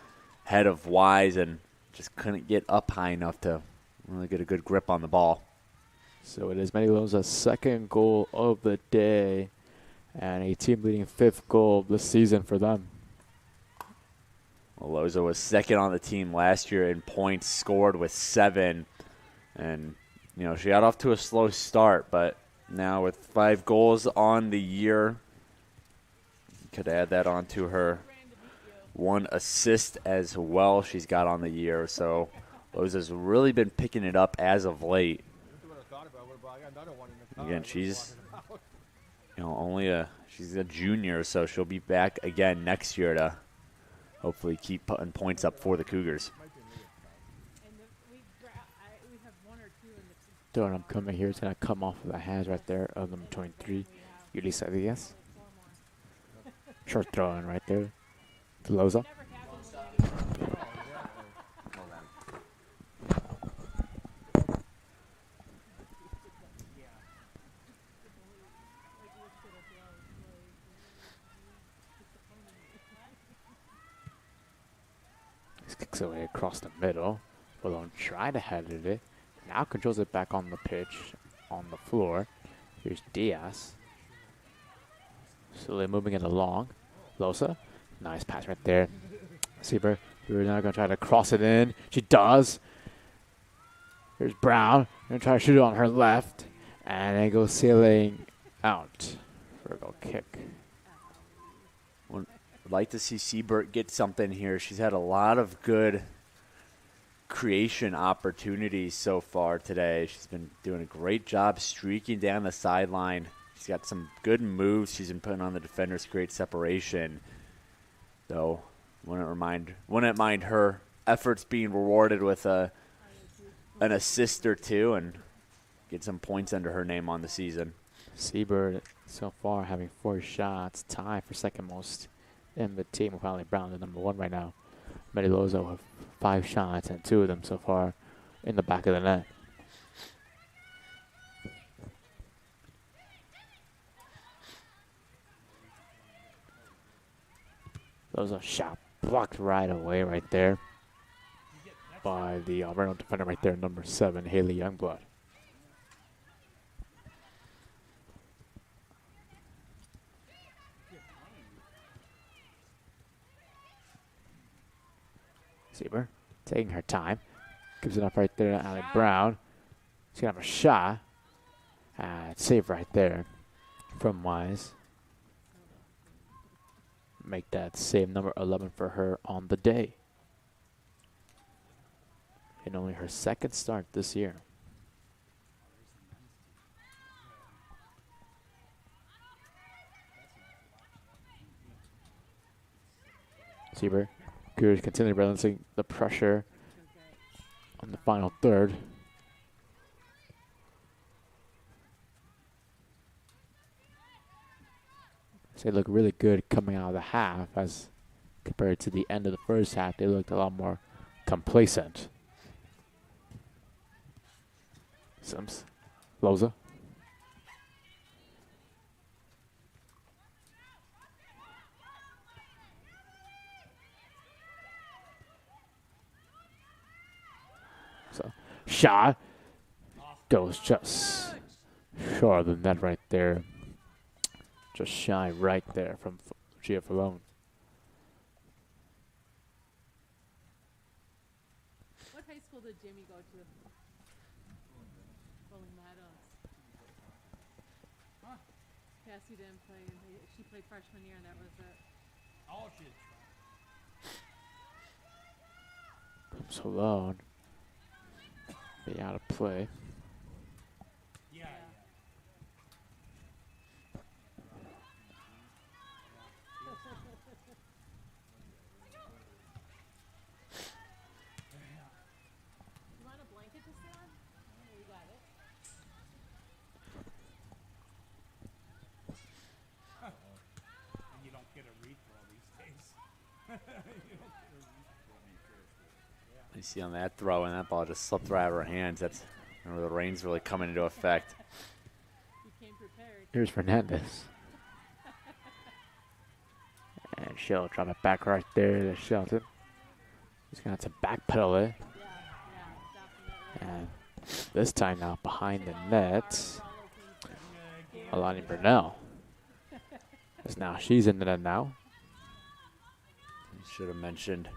head of Wise, and just couldn't get up high enough to really get a good grip on the ball. So it is Mediloza's second goal of the day and a team-leading 5th goal of the season for them. Well, Loza was second on the team last year in points scored with 7. And, she got off to a slow start, but now with 5 goals on the year, could add that on to her 1 assist as well she's got on the year. So Loza's really been picking it up as of late. Again, she's she's a junior, so she'll be back again next year to hopefully keep putting points up for the Cougars. Durham coming here. It's going to come off of the hands right there of number 23, Yulisa Diaz. Short throw in right there to Loza. Kicks away across the middle. Malone tried to head it. Now controls it back on the pitch, on the floor. Here's Diaz. Slowly moving it along. Loza, nice pass right there. Sieber, we're now going to try to cross it in. She does. Here's Brown. Going to try to shoot it on her left. And it goes sailing out for a goal kick. I'd like to see Siebert get something here. She's had a lot of good creation opportunities so far today. She's been doing a great job streaking down the sideline. She's got some good moves she's been putting on the defenders to create separation. Though, wouldn't mind her efforts being rewarded with an assist or two and get some points under her name on the season. Seabird so far having 4 shots, tie for second most in the team with Allie Brown, the number 1 right now. Medilozo with 5 shots and 2 of them so far in the back of the net. That was a shot blocked right away right there by the Alverno defender right there, number 7, Haley Youngblood. Sieber taking her time. Gives it up right there to Allie Brown. She's going to have a shot. Save right there from Wise. Make that save number 11 for her on the day. In only her 2nd start this year. Sieber. Cougars continue balancing the pressure on the final third. They look really good coming out of the half as compared to the end of the first half. They looked a lot more complacent. Sims. Loza. So, shot goes just short of the net right there. Just shy right there from Gia Falone. What high school did Jamie go to? Rolling Meadows. Huh? Cassie didn't play. She played freshman year, and that was it. Oh, shit. Falone. Be out of play. Yeah. You want a blanket to sit on? Oh, you got it. And you don't get a refill these days. You don't get a refill. You see on that throw, and that ball just slipped right out of her hands. That's where the rain's really coming into effect. You came prepared. Here's Fernandez. And she'll drop it back right there to Shelton. He's going to have to backpedal it. Yeah, definitely. And this time now behind the net, Alani Burnell. As now she's in the net now. Should have mentioned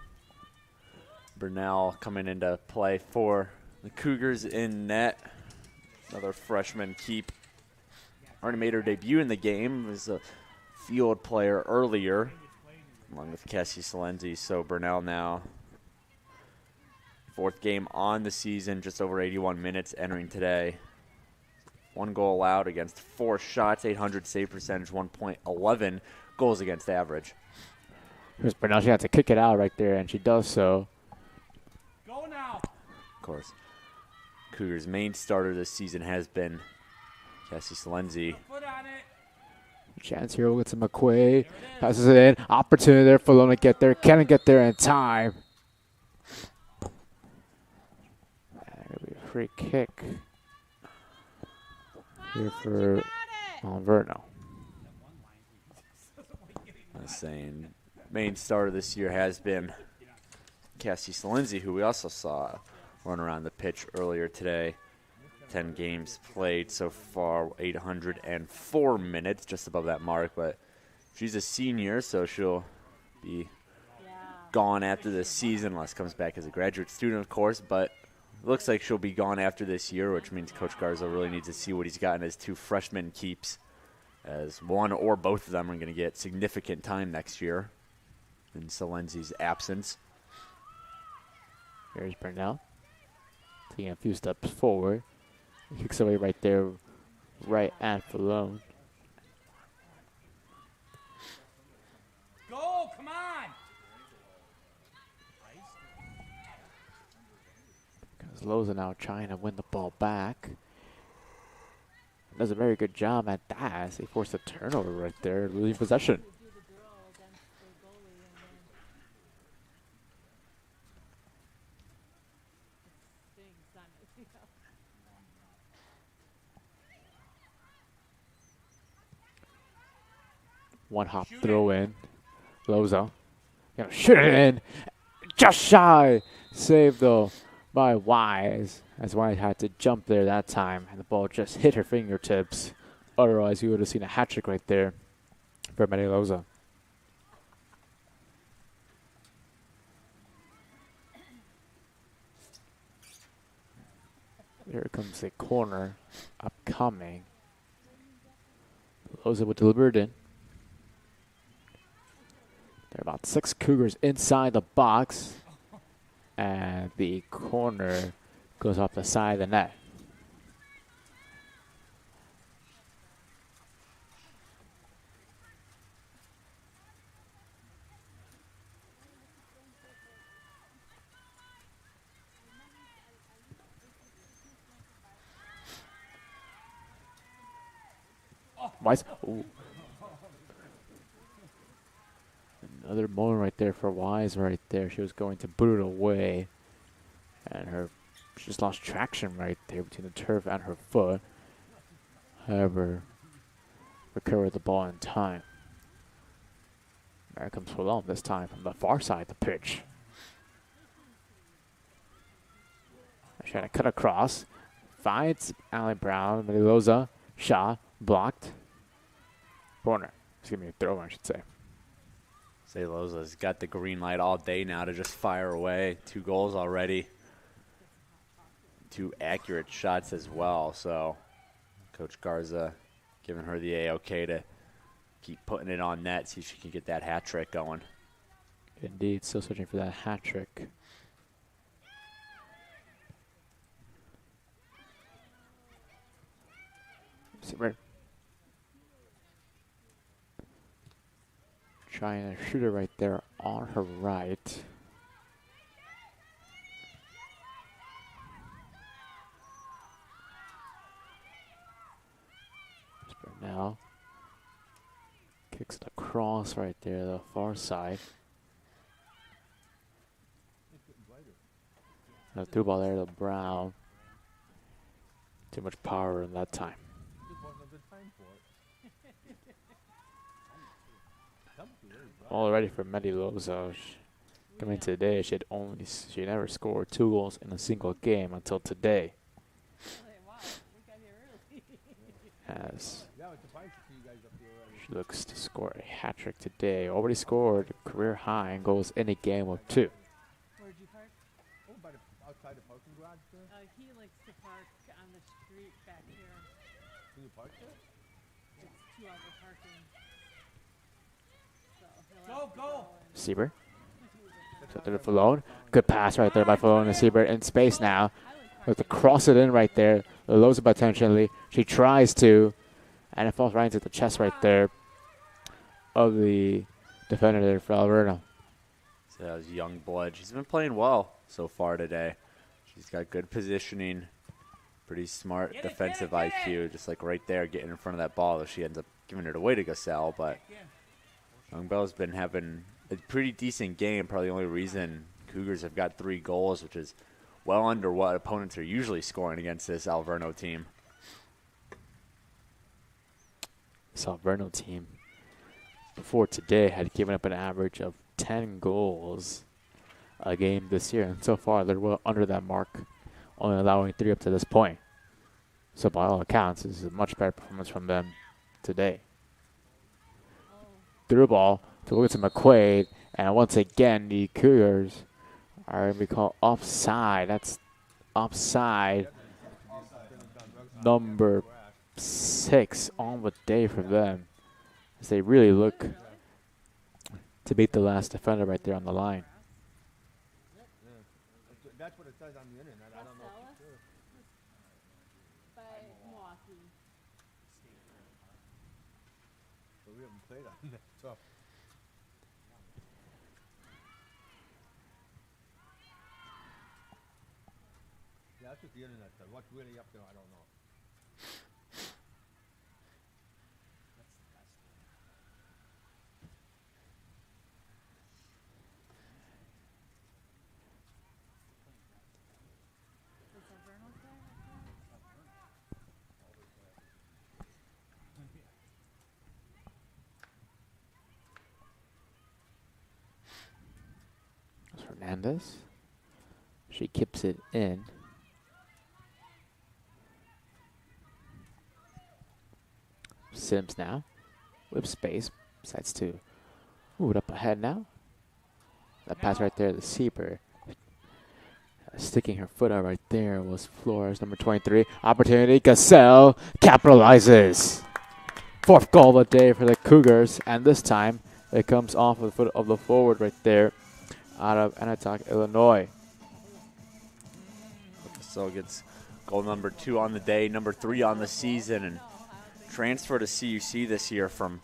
Burnell coming into play for the Cougars in net. Another freshman keep. Already made her debut in the game. Was a field player earlier, along with Cassie Salenzi. So Burnell now 4th game on the season, just over 81 minutes entering today. 1 goal allowed against 4 shots, 800 save percentage, 1.11 goals against average. Here's Burnell. She has to kick it out right there, and she does so. Go now. Of course, Cougars' main starter this season has been Cassie Salenzi. Foot on it. Chance here with some McQuay. Passes it in. Opportunity there for Lona to get there. Can't get there in time. That'll be a free kick here for Alverno. I was saying, main starter this year has been Cassie Salenzi, who we also saw run around the pitch earlier today. 10 games played so far, 804 minutes, just above that mark. But she's a senior, so she'll be gone after this season, unless comes back as a graduate student, of course. But it looks like she'll be gone after this year, which means Coach Garza really needs to see what he's got in his 2 freshman keeps, as one or both of them are going to get significant time next year in Salenzi's absence. Here's Burnell. Taking a few steps forward. He kicks away right there, right at Falone. Go, come on! Because Loza now trying to win the ball back. Does a very good job at that as they force a turnover right there, losing possession. Do the drill against the goalie and then it stinks on it. You know? One hop throw in. Loza. Gonna shoot it in. Just shy. Saved though by Wise. As Wise had to jump there that time. And the ball just hit her fingertips. Otherwise, you would have seen a hat trick right there for Maddie Loza. Here comes the corner upcoming. Loza would deliver it in. There are about 6 Cougars inside the box. And the corner goes off the side of the net. Wise. Ooh. Another moment right there for Wise right there. She was going to boot it away. And she just lost traction right there between the turf and her foot. However, recovered the ball in time. There comes Falone this time from the far side of the pitch. Trying to cut across. Finds Allie Brown. Loza. Shot. Blocked. Corner. Excuse me, a throw, I should say. Say Loza's got the green light all day now to just fire away. 2 goals already. 2 accurate shots as well. So Coach Garza giving her the A-OK to keep putting it on net, see if she can get that hat trick going. Indeed, still searching for that hat trick. Trying to shoot it right there on her right. Now kicks it across right there, the far side. And a through ball there to Brown. Too much power in that time. All ready for Maddie Loza. Coming today, she never scored 2 goals in a single game until today. Wow, we got here early. As she looks to score a hat trick today. Already scored a career high in goals in a game of 2. Where'd you park? Oh, by the outside the parking garage there? He likes to park on the street back here. Can you park there? It's 2 hour parking. Go! Sieber. So to Falone. Good pass right there by Falone and Sieber in space now. Look to cross it in right there. Loza potentially. She tries to. And it falls right into the chest right there of the defender there for Alverno. So that was young blood. She's been playing well so far today. She's got good positioning. Pretty smart defensive IQ. Just like right there getting in front of that ball. She ends up giving it away to Gasell, but Young Bell's been having a pretty decent game. Probably the only reason Cougars have got 3 goals, which is well under what opponents are usually scoring against this Alverno team. This Alverno team, before today, had given up an average of 10 goals a game this year. And so far, they're well under that mark, only allowing 3 up to this point. So by all accounts, this is a much better performance from them today. Through ball to look to McQuaid, and once again the Cougars are going to be called offside. That's offside number 6 on the day for them, as they really look to beat the last defender right there on the line. That's that's what it says on the internet. I don't know if it's true. By Milwaukee. But we haven't played on that, so. Yeah, that's what the internet says. What's really up there, I don't know. Is Alverno there? Hernandez. She keeps it in. Sims now. With space. Decides to move it up ahead now. That pass right there, the Seeper. Sticking her foot out right there was Flores, number 23. Opportunity, Gasell capitalizes. Fourth goal of the day for the Cougars, and this time it comes off of the foot of the forward right there out of Anatok, Illinois. So gets goal number 2 on the day, number 3 on the season, and transferred to CUC this year from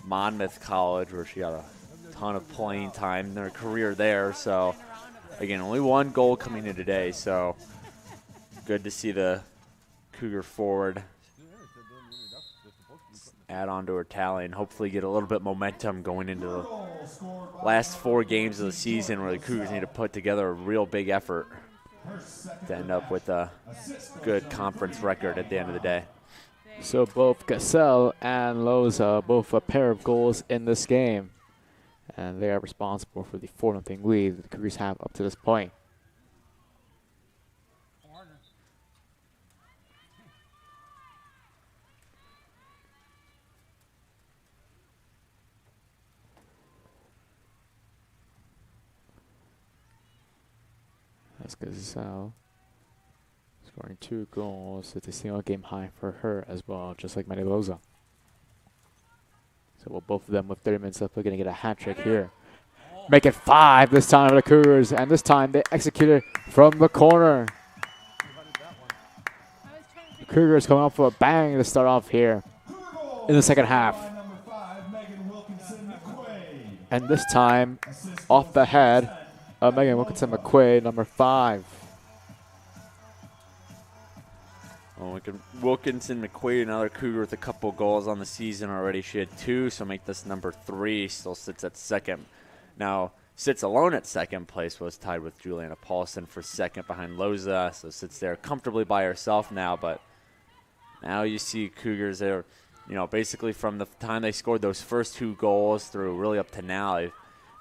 Monmouth College, where she got a ton of playing time in her career there. So again, only 1 goal coming in today, so good to see the Cougar forward add on to her tally and hopefully get a little bit momentum going into the last 4 games of the season, where the Cougars need to put together a real big effort to end up with a good conference record at the end of the day. So both Gasell and Loza, both a pair of goals in this game. And they are responsible for the 4-0 lead the Cougars have up to this point. That's Gasell scoring 2 goals. It's a single game high for her as well, just like Manny Loza. So both of them with 30 minutes left, we're going to get a hat trick here. Make it 5 this time for the Cougars, and this time they execute it from the corner. The Cougars coming up for a bang to start off here in the second half. And this time, off the head of Megan Wilkinson McQuaid, number 5. Wilkinson McQuaid, another Cougar with a couple goals on the season already. She had 2, so make this number 3. Still sits at second. Now, sits alone at second place, was tied with Juliana Paulson for second behind Loza, so sits there comfortably by herself now. But now you see Cougars there, basically from the time they scored those first 2 goals through really up to now. They've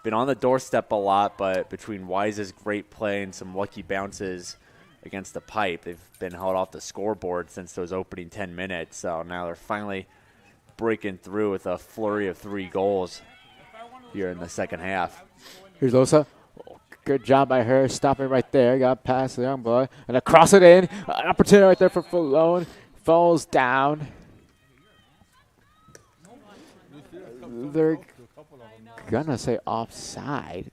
been on the doorstep a lot, but between Wise's great play and some lucky bounces against the pipe, they've been held off the scoreboard since those opening 10 minutes. So now they're finally breaking through with a flurry of 3 goals here in the second half. Here's Loza. Oh, good job by her, stopping right there. Got past the young boy, and across it in. An opportunity right there for Falone. Falls down. They're gonna say offside.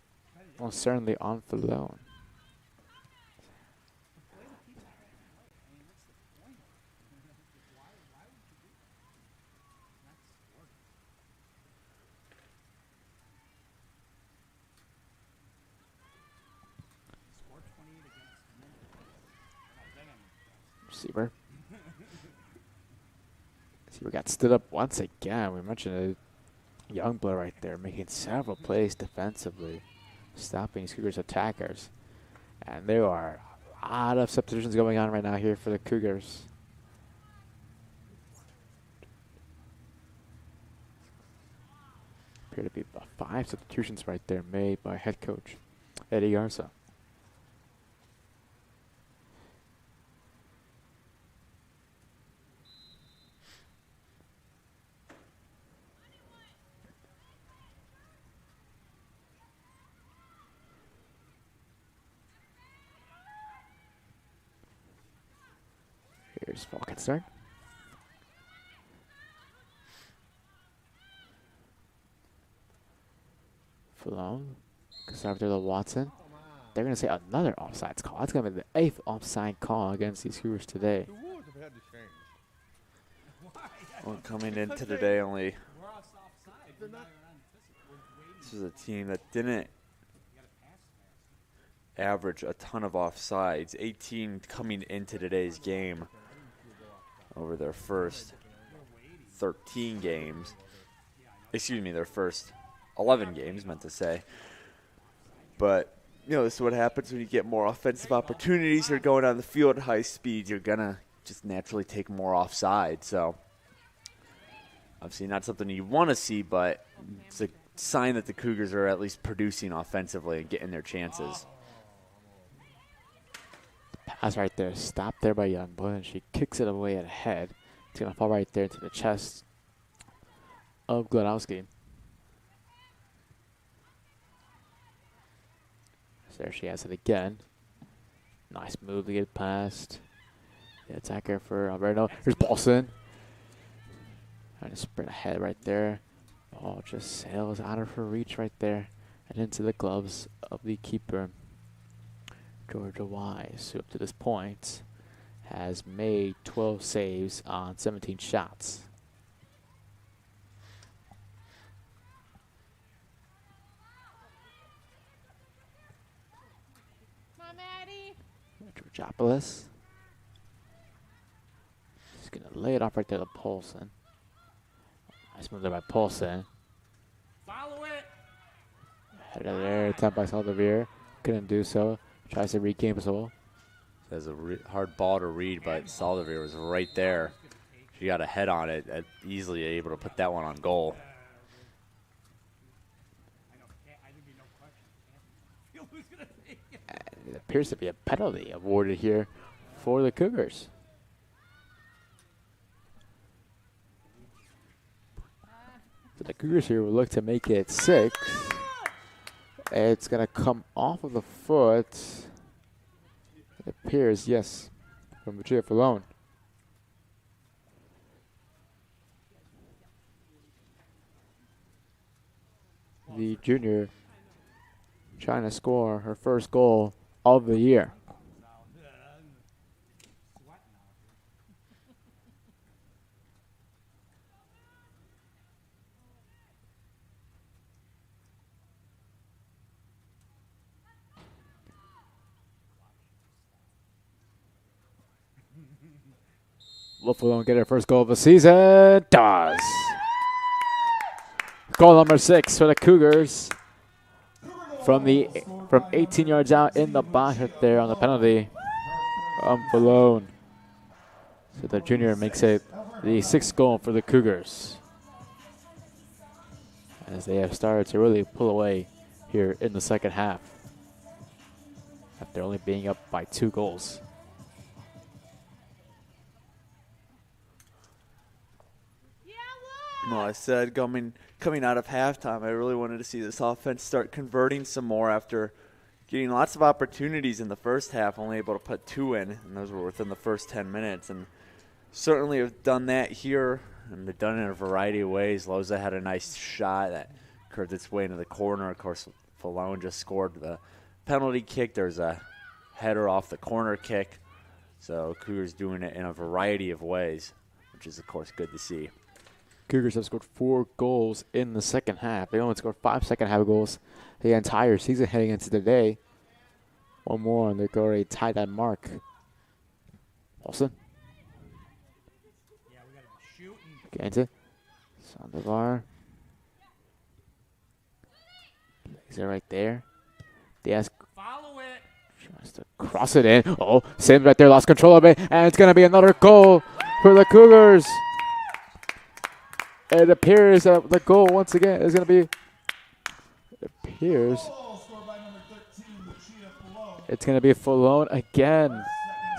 Well, certainly on Falone. Receiver. Receiver got stood up once again. We mentioned a young blood right there, making several plays defensively, stopping Cougars attackers. And there are a lot of substitutions going on right now here for the Cougars. Appear to be about 5 substitutions right there made by head coach Eddie Garza. Here's Falkenstein. Falone. Goes after the Watson. they're going to say another offsides call. That's going to be the 8th offside call against these Cougars today. The rules have had to change. Well, coming into today, only We're all offside. They're not- this is a team that didn't average a ton of offsides. 18 coming into today's game over their first 13 games. Excuse me, their first 11 games, meant to say. But, you know, this is what happens when you get more offensive opportunities. You're going on the field at high speed. You're going to just naturally take more offside. So, obviously not something you want to see, but it's a sign that the Cougars are at least producing offensively and getting their chances. Pass right there. Stopped there by Youngblood, and she kicks it away at head. It's going to fall right there into the chest of Glodowski. So there she has it again. Nice move to get past the attacker for Alverno. Here's Paulson. Trying to sprint ahead right there. Ball just sails out of her reach right there and into the gloves of the keeper, Georgia Wise, who up to this point has made 12 saves on 17 shots. Come on, Maddie. Georgopoulos. He's going to lay it off right there to Paulson. Nice move there by Paulson. Follow it. Headed there, attempt by Saldivar. Couldn't do so. Tries to regain possession. That's a hard ball to read, but Saldivar was right there. She got a head on it, easily able to put that one on goal. It appears to be a penalty awarded here for the Cougars. So the Cougars here will look to make it 6. It's going to come off of the foot. It appears, yes, from Lucia Falone. The junior trying to score her first goal of the year. Hopefully won't get her first goal of the season. Does. Goal number 6 for the Cougars. From 18 yards out in the box right there on the penalty. Falone. So the junior makes it the 6th goal for the Cougars, as they have started to really pull away here in the second half, after only being up by 2 goals. Well, I said coming out of halftime, I really wanted to see this offense start converting some more after getting lots of opportunities in the first half, only able to put 2 in, and those were within the first 10 minutes. And certainly have done that here, and they've done it in a variety of ways. Loza had a nice shot that curved its way into the corner. Of course, Falone just scored the penalty kick. There's a header off the corner kick. So Cougars doing it in a variety of ways, which is, of course, good to see. Cougars have scored 4 goals in the second half. They only scored 5 second half goals the entire season heading into today. One more, and they're going to tie that mark. Olsen. Yeah, we got to shoot. Get into Sandovar. Is it right there? Diaz Follow it. tries to cross it in. Oh, Sims right there, lost control of it, and it's going to be another goal for the Cougars. It appears that the goal once again is going to be. It appears it's going to be Falone again.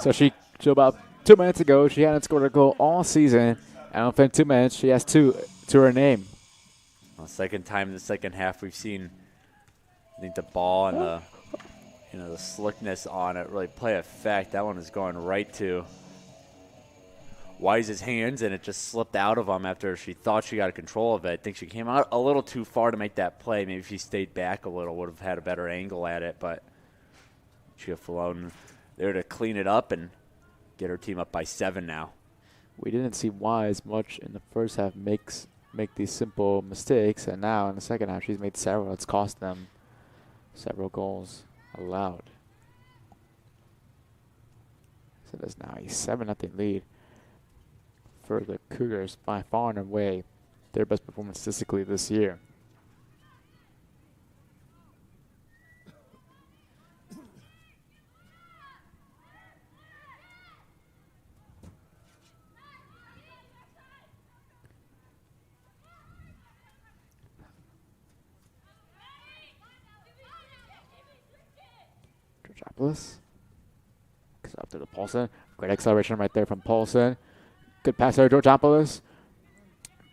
So about 2 minutes ago, she hadn't scored a goal all season, and within 2 minutes, she has 2 to her name. Well, second time in the second half we've seen, I think, the ball and the slickness on it really play effect. That one is going right to Wise's hands, and it just slipped out of him after she thought she got control of it. I think she came out a little too far to make that play. Maybe if she stayed back a little, would have had a better angle at it. But Lucia Falone there to clean it up and get her team up by 7 now. We didn't see Wise much in the first half make these simple mistakes, and now in the second half she's made several. It's cost them several goals allowed. So there's now a 7-0 lead for the Cougars, by far and away their best performance statistically this year. Georgopoulos goes up to the Paulson. Great acceleration right there from Paulson. Good pass there, Georgopoulos.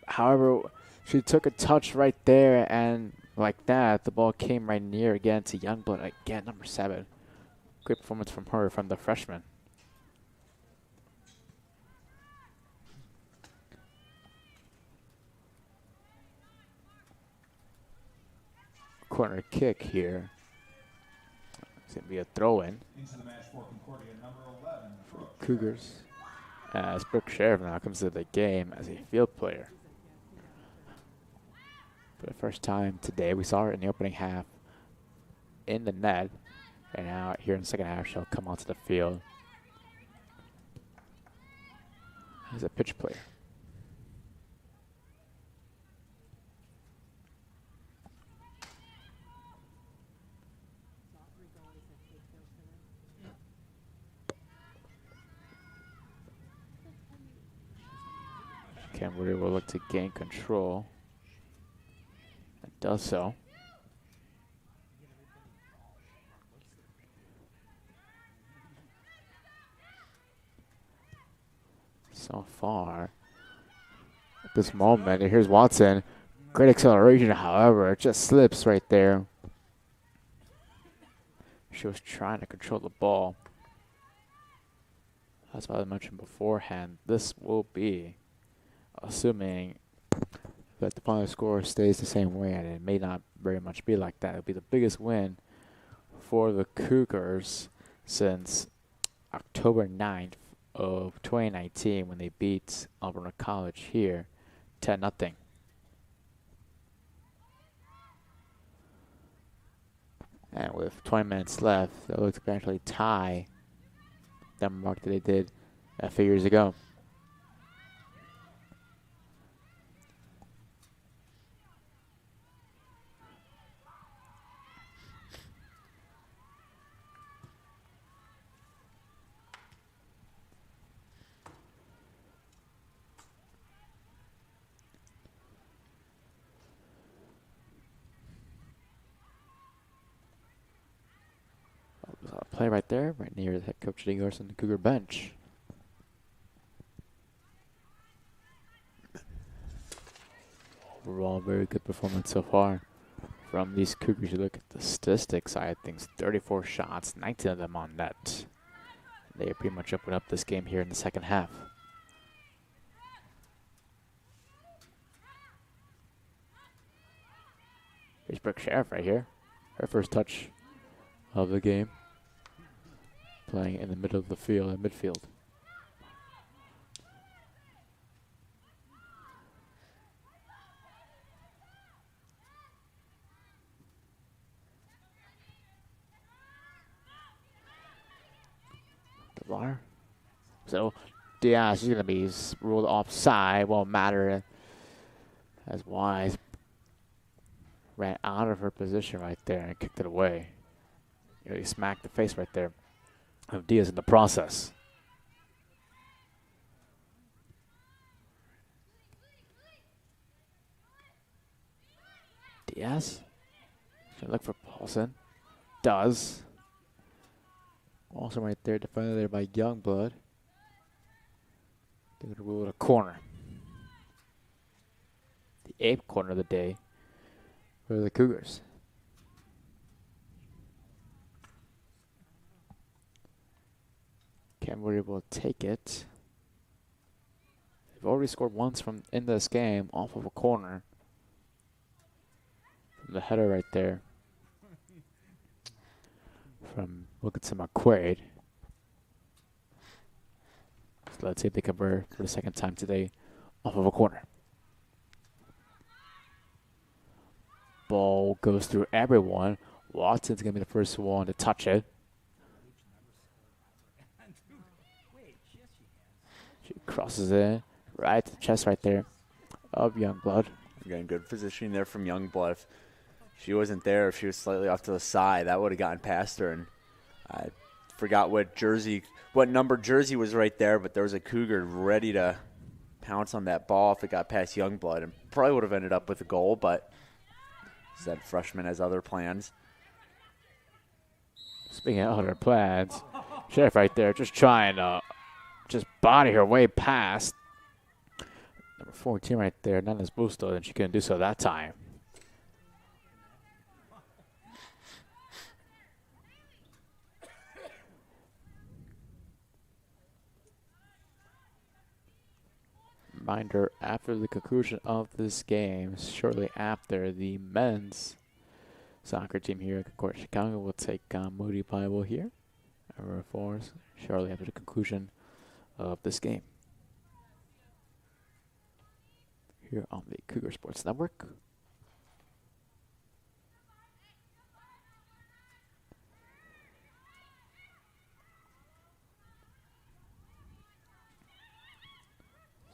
However, she took a touch right there, and like that, the ball came right near again to Youngblood again, number 7. Great performance from her, from the freshman. Corner kick here. It's going to be a throw-in Into the match for Concordia, number 11. for Cougars. As Brooke Sheriff now comes to the game as a field player. For the first time today, we saw her in the opening half in the net. And now here in the second half, she'll come onto the field as a pitch player. Camberley will look to gain control. It does so. So far, at this moment, here's Watson. Great acceleration, however, it just slips right there. She was trying to control the ball. That's what I mentioned beforehand. This will be, assuming that the final score stays the same way, and it may not very much be like that. It'll be the biggest win for the Cougars since October 9th of 2019 when they beat Alverno College here 10-0. And with 20 minutes left, they'll look to actually tie that mark that they did a few years ago. Play right there, right near the head coach Eddie Garson, the Cougar bench. Overall, very good performance so far from these Cougars. You look at the statistics side of things, 34 shots, 19 of them on net. They pretty much open up this game here in the second half. Here's Brooke Sheriff right here. Her first touch of the game. Playing in the middle of the field, in midfield. Bar. So Diaz is going to be ruled offside. Won't matter as Wise ran out of her position right there and kicked it away. You know, he smacked the face right there of Diaz in the process. Diaz should look for Paulson. Does. Also right there, defended there by Youngblood. They're going to rule it a corner. The 8th corner of the day for the Cougars. Camberley will take it. They've already scored once from in this game off of a corner. From the header right there. From Wilkinson McQuaid. So let's see if they convert for the second time today off of a corner. Ball goes through everyone. Watson's going to be the first one to touch it. She crosses it right to the chest right there of Youngblood. Again, good positioning there from Youngblood. If she wasn't there, if she was slightly off to the side, that would have gotten past her. And I forgot what number jersey was right there, but there was a Cougar ready to pounce on that ball if it got past Youngblood, and probably would have ended up with a goal, but that freshman has other plans. Speaking of other plans, Sheriff right there just trying to just body her way past number 14 right there, not as Busto, and she couldn't do so that time. Reminder, after the conclusion of this game, shortly after, the men's soccer team here at Concordia Chicago will take on Moody Bible here over fours shortly after the conclusion of this game here on the Cougar Sports Network.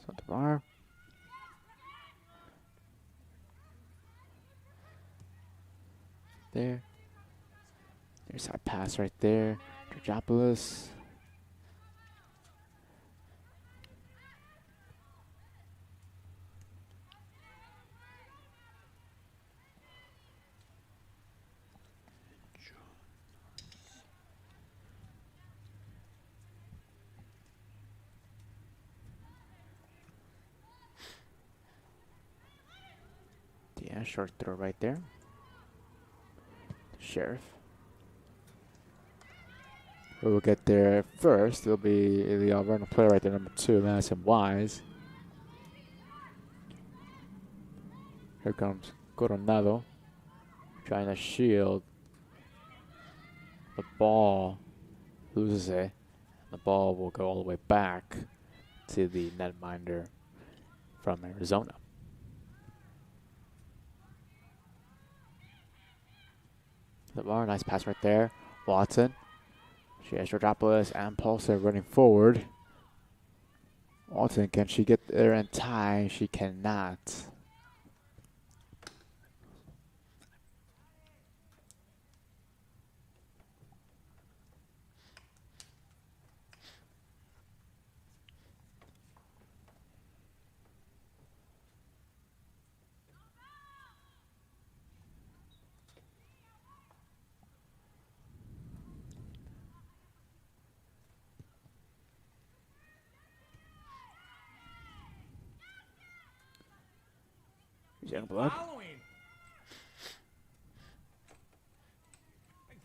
So Devar. There. There's our pass right there. Georgopoulos. Yeah, short throw right there. Sheriff. Who will get there first? It'll be the Alverno player right there, number 2, Madison Wise. Here comes Coronado, trying to shield. The ball loses it. The ball will go all the way back to the netminder from Arizona. The bar, nice pass right there. Watson. She has Georgopoulos and Paulson running forward. Watson, can she get there in time? She cannot. Youngblood.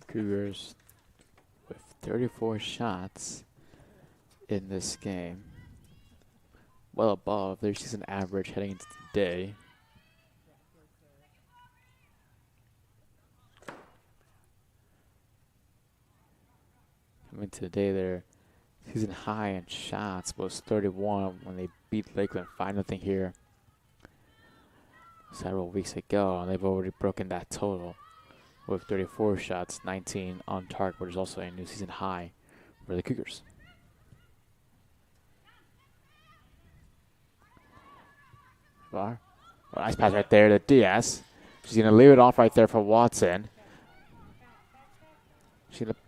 Cougars with 34 shots in this game. Well above their season average heading into today. Coming into today, their season high in shots was 31 when they beat Lakeland 5-0 here several weeks ago, and they've already broken that total with 34 shots, 19 on target, which is also a new season high for the Cougars. Well, nice pass right there to Diaz. She's going to leave it off right there for Watson.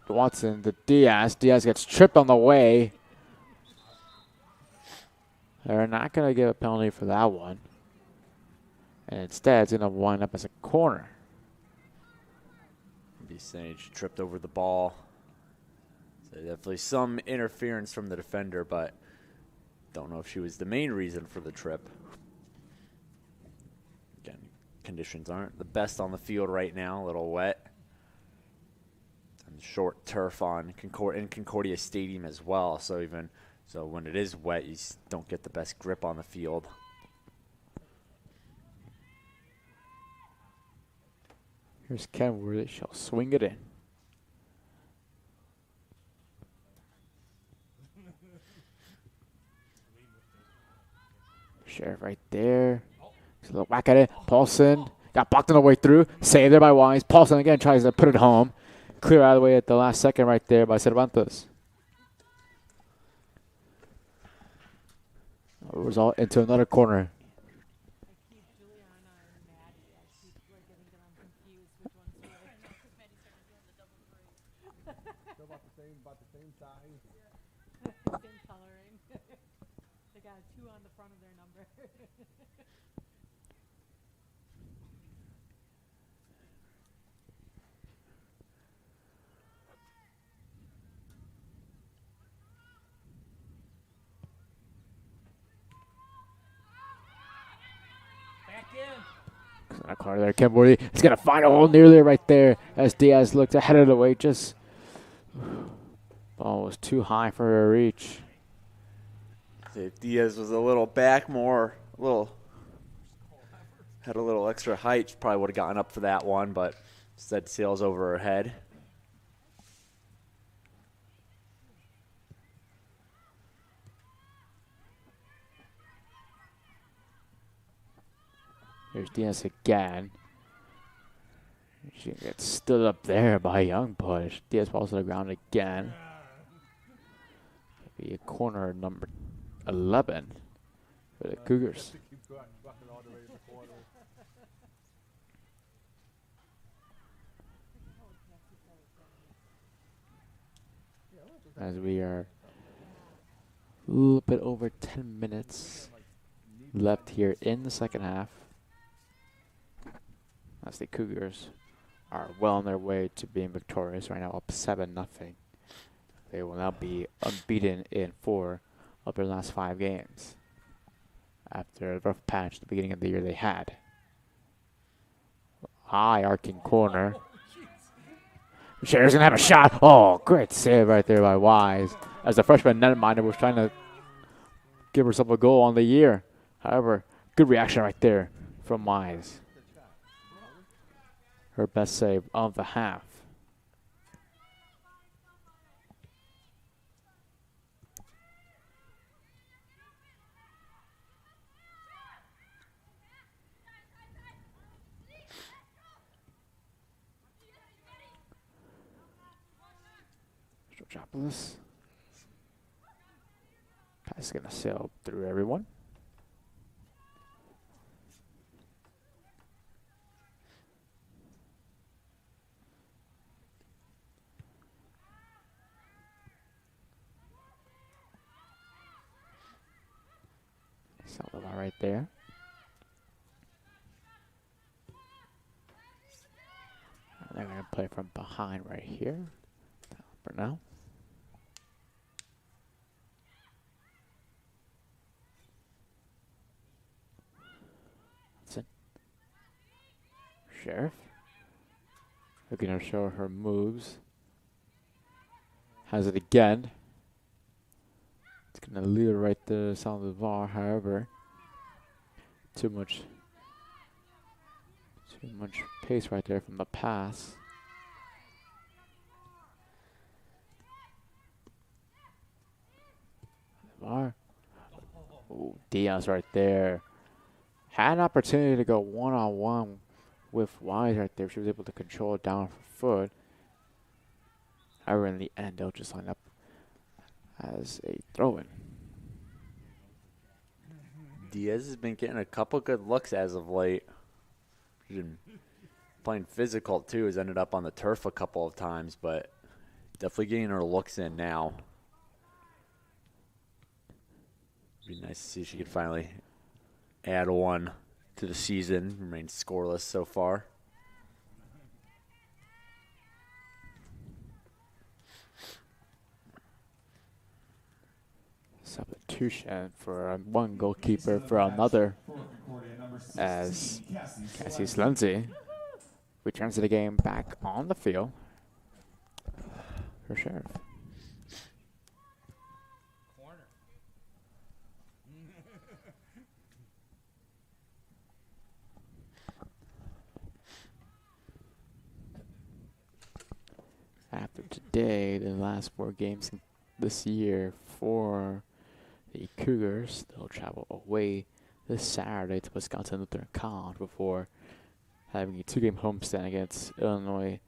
Watson to Diaz. Diaz gets tripped on the way. They're not going to give a penalty for that one. And instead, it's going to wind up as a corner. Be saying she tripped over the ball. So definitely some interference from the defender, but don't know if she was the main reason for the trip. Again, conditions aren't the best on the field right now. A little wet. And short turf on Concordia Stadium as well. So when it is wet, you don't get the best grip on the field. Here's Kenworthy. She'll swing it in. Sheriff right there. Just a little whack at it. Paulson got blocked on the way through. Saved there by Wise. Paulson again tries to put it home. Clear out of the way at the last second right there by Cervantes. Result into another corner. I keep Juliana and Maddie. I keep getting them confused which one's which. Because Maddie started doing the double three. They're about the same size. Same coloring. They got a 2 on the front of their number. Back in. That corner there, Kimberly. He's going to find a hole nearly right there as Diaz looked ahead of the way. Just ball was too high for her reach. If Diaz was a little back more, had a little extra height, she probably would have gotten up for that one, but instead sails over her head. Here's Diaz again. She gets stood up there by Young Push. Diaz falls to the ground again. Be a corner number 11 for the Cougars. Keep bucking all the way to the corner. As we are a little bit over 10 minutes left here in the second half. As the Cougars are well on their way to being victorious right now, up 7-0. They will now be unbeaten in 4 of their last 5 games after a rough patch at the beginning of the year they had. High arcing corner. Sherry's going to have a shot. Oh, great save right there by Wise as the freshman netminder was trying to give herself a goal on the year. However, good reaction right there from Wise. Her best save of the half. Strochopoulos. Pass is going to sail through everyone. Saldivar right there. And they're going to play from behind right here for now. That's it. Sheriff. Looking to show her moves. Has it again. It's going to lead it right to Saldivar, however, too much pace right there from the pass. Oh, Diaz right there. Had an opportunity to go one-on-one with Wise right there. She was able to control it down her foot. However, in the end, they'll just line up as a throw-in. Diaz has been getting a couple good looks as of late. She's been playing physical too. Has ended up on the turf a couple of times, but definitely getting her looks in now. Be nice to see if she could finally add one to the season. Remains scoreless so far. Substitution for one goalkeeper for another, as Cassie Lindsay returns to the game back on the field for Sheriff. Corner. After today, the last 4 games, this year for the Cougars. They'll travel away this Saturday to Wisconsin Lutheran College before having a 2-game homestand against Illinois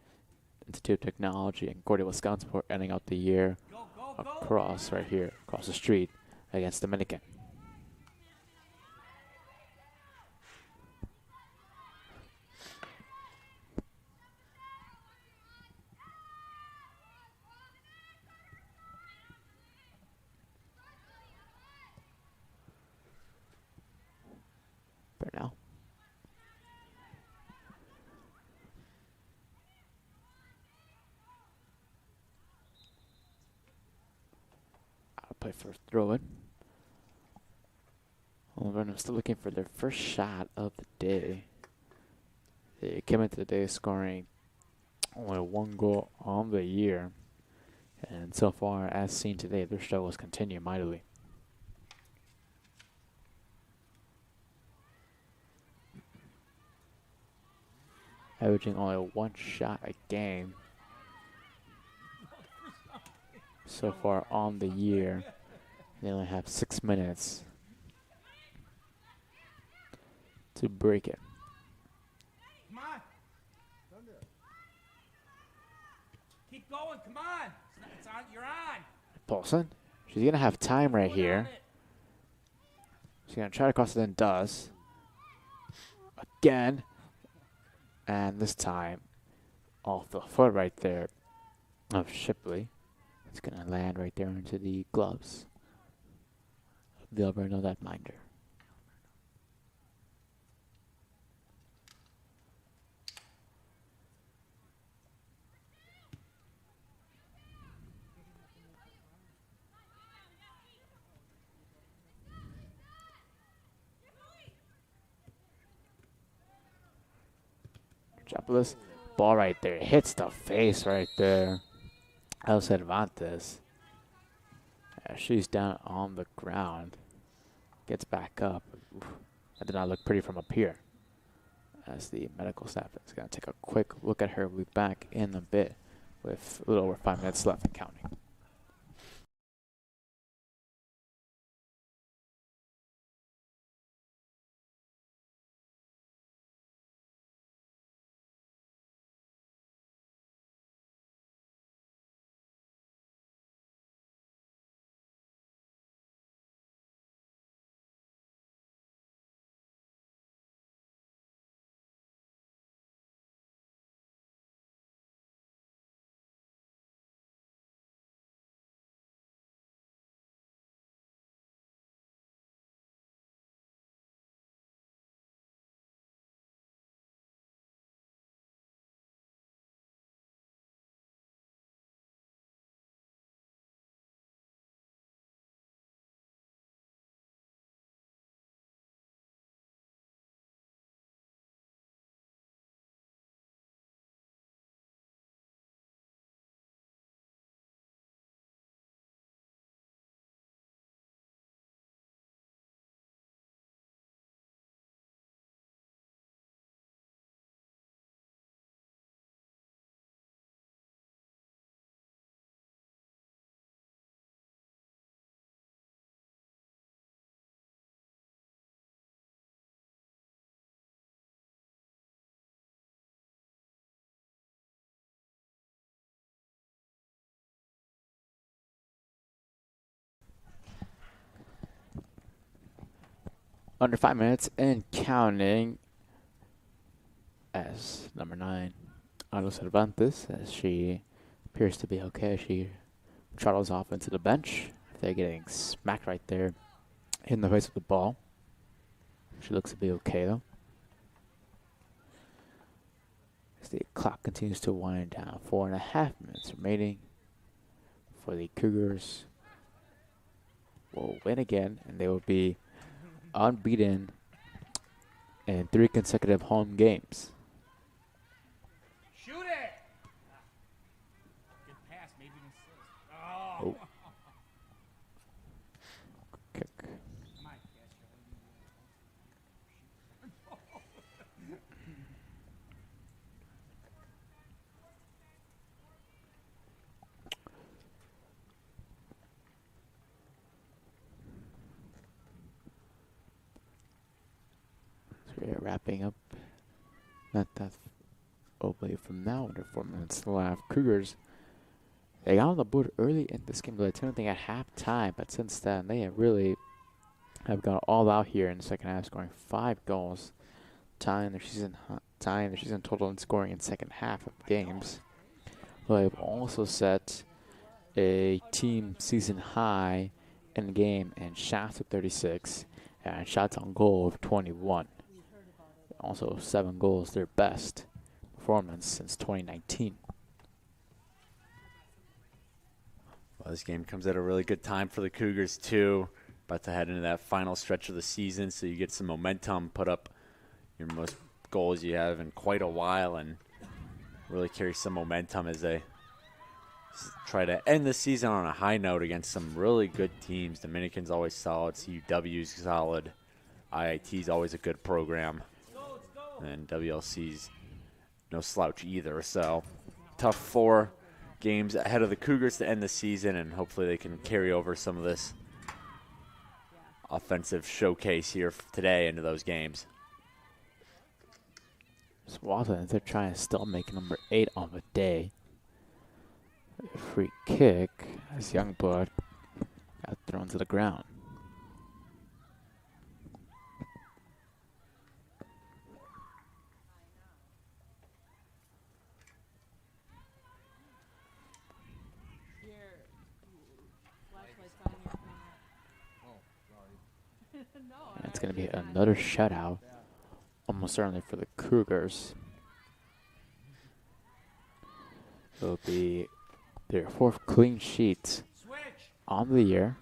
Institute of Technology and Concordia, Wisconsin, before ending out the year across right here, across the street against Dominican. Better now. I'll play for throw-in. Alverno still looking for their first shot of the day. They came into the day scoring only 1 goal on the year. And so far, as seen today, their struggles continue mightily. Averaging only 1 shot a game so far on the year. They only have 6 minutes to break it. Come on. Keep going. Come on. It's on. You're on. Paulson, she's going to have time right Going here. on it. She's going to try to cross it and does. Again. And this time, off the foot right there of Shipley. It's going to land right there into the gloves of the Alverno netminder. Chapelas, ball right there, hits the face right there. El Cervantes, as she's down on the ground, gets back up. Oof, that did not look pretty from up here. As the medical staff is going to take a quick look at her. We'll be back in a bit with a little over 5 minutes left and counting. Under 5 minutes and counting as number 9, Ana Cervantes, as she appears to be okay. She trottles off into the bench. They're getting smacked right there in the face with the ball. She looks to be okay though. As the clock continues to wind down, 4.5 minutes remaining for the Cougars. Will win again, and they will be unbeaten in 3 consecutive home games. Shoot it. Good pass, maybe an assist. Oh. Oh. Kick. Come on, Castro. We're wrapping up. Not that away from now, under 4 minutes left. Cougars, they got on the board early in this game, but I think at halftime. But since then, they have gone all out here in the second half, scoring 5 goals, tying their season total in scoring in second half of games. They've also set a team season high in the game in shots of 36 and shots on goal of 21. Also 7 goals, their best performance since 2019. Well, this game comes at a really good time for the Cougars too. About to head into that final stretch of the season, so you get some momentum, put up your most goals you have in quite a while, and really carry some momentum as they try to end the season on a high note against some really good teams. Dominican's always solid, CUW's solid, IIT's always a good program, and WLC's no slouch either. So tough 4 games ahead of the Cougars to end the season, and hopefully they can carry over some of this offensive showcase here today into those games. Swanson, they're trying to still make number 8 on the day. A free kick as Youngblood got thrown to the ground. And it's going to be another shutout, almost certainly for the Cougars. It'll be their 4th clean sheet on the year.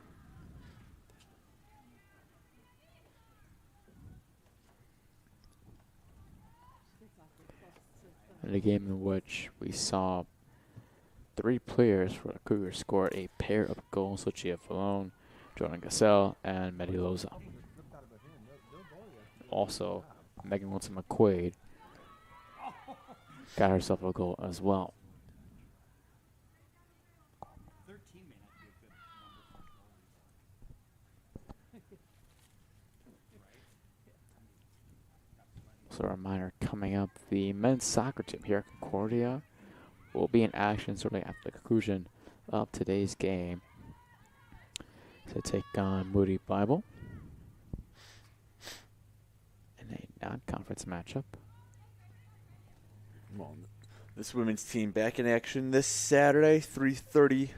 In a game in which we saw 3 players for the Cougars score a pair of goals, Lucia Falone, Jordan Gassell, and Medi Loza. Also, Megan Wilson McQuaid got herself a goal as well. So a reminder coming up, the men's soccer team here at Concordia will be in action shortly after the conclusion of today's game to take on Moody Bible in a non-conference matchup. Well, this women's team back in action this Saturday, 3:30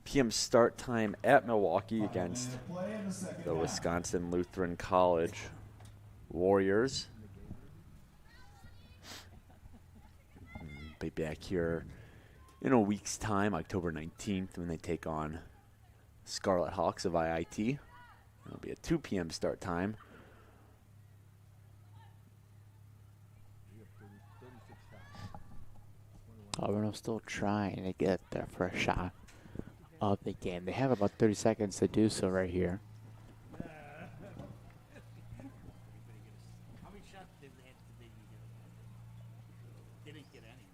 p.m. start time at Milwaukee against the Wisconsin Lutheran College Warriors. Be back here in a week's time, October 19th, when they take on Scarlet Hawks of IIT. It'll be a 2 p.m. start time. Alverno still trying to get their first shot of the game. They have about 30 seconds to do so right here. How many shots did they have to They didn't get any.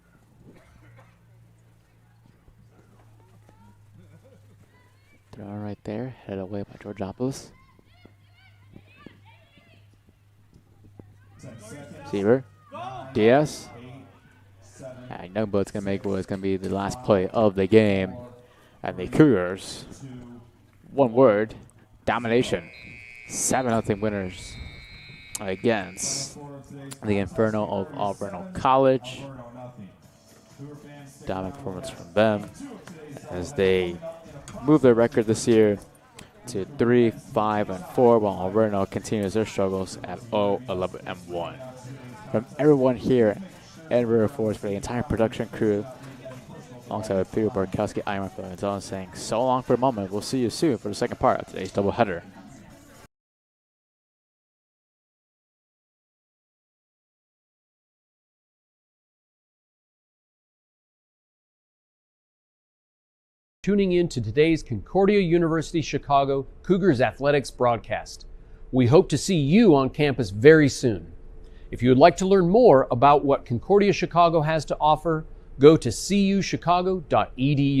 Throw right there, headed away by Georgopoulos. Receiver, Diaz. And Youngblood's going to make what is going to be the last play of the game. And the Cougars, one word, domination. 7-0 winners against the Inferno of Alverno College. Dominant performance from them as they move their record this year to 3-5-4, while Alverno continues their struggles at 0-11-1. From everyone here at River Forest, for the entire production crew, alongside Peter Barkowski, I am Gonzalez saying so long for a moment. We'll see you soon for the second part of today's doubleheader. Tuning in to today's Concordia University Chicago Cougars Athletics broadcast. We hope to see you on campus very soon. If you would like to learn more about what Concordia Chicago has to offer, go to cuchicago.edu.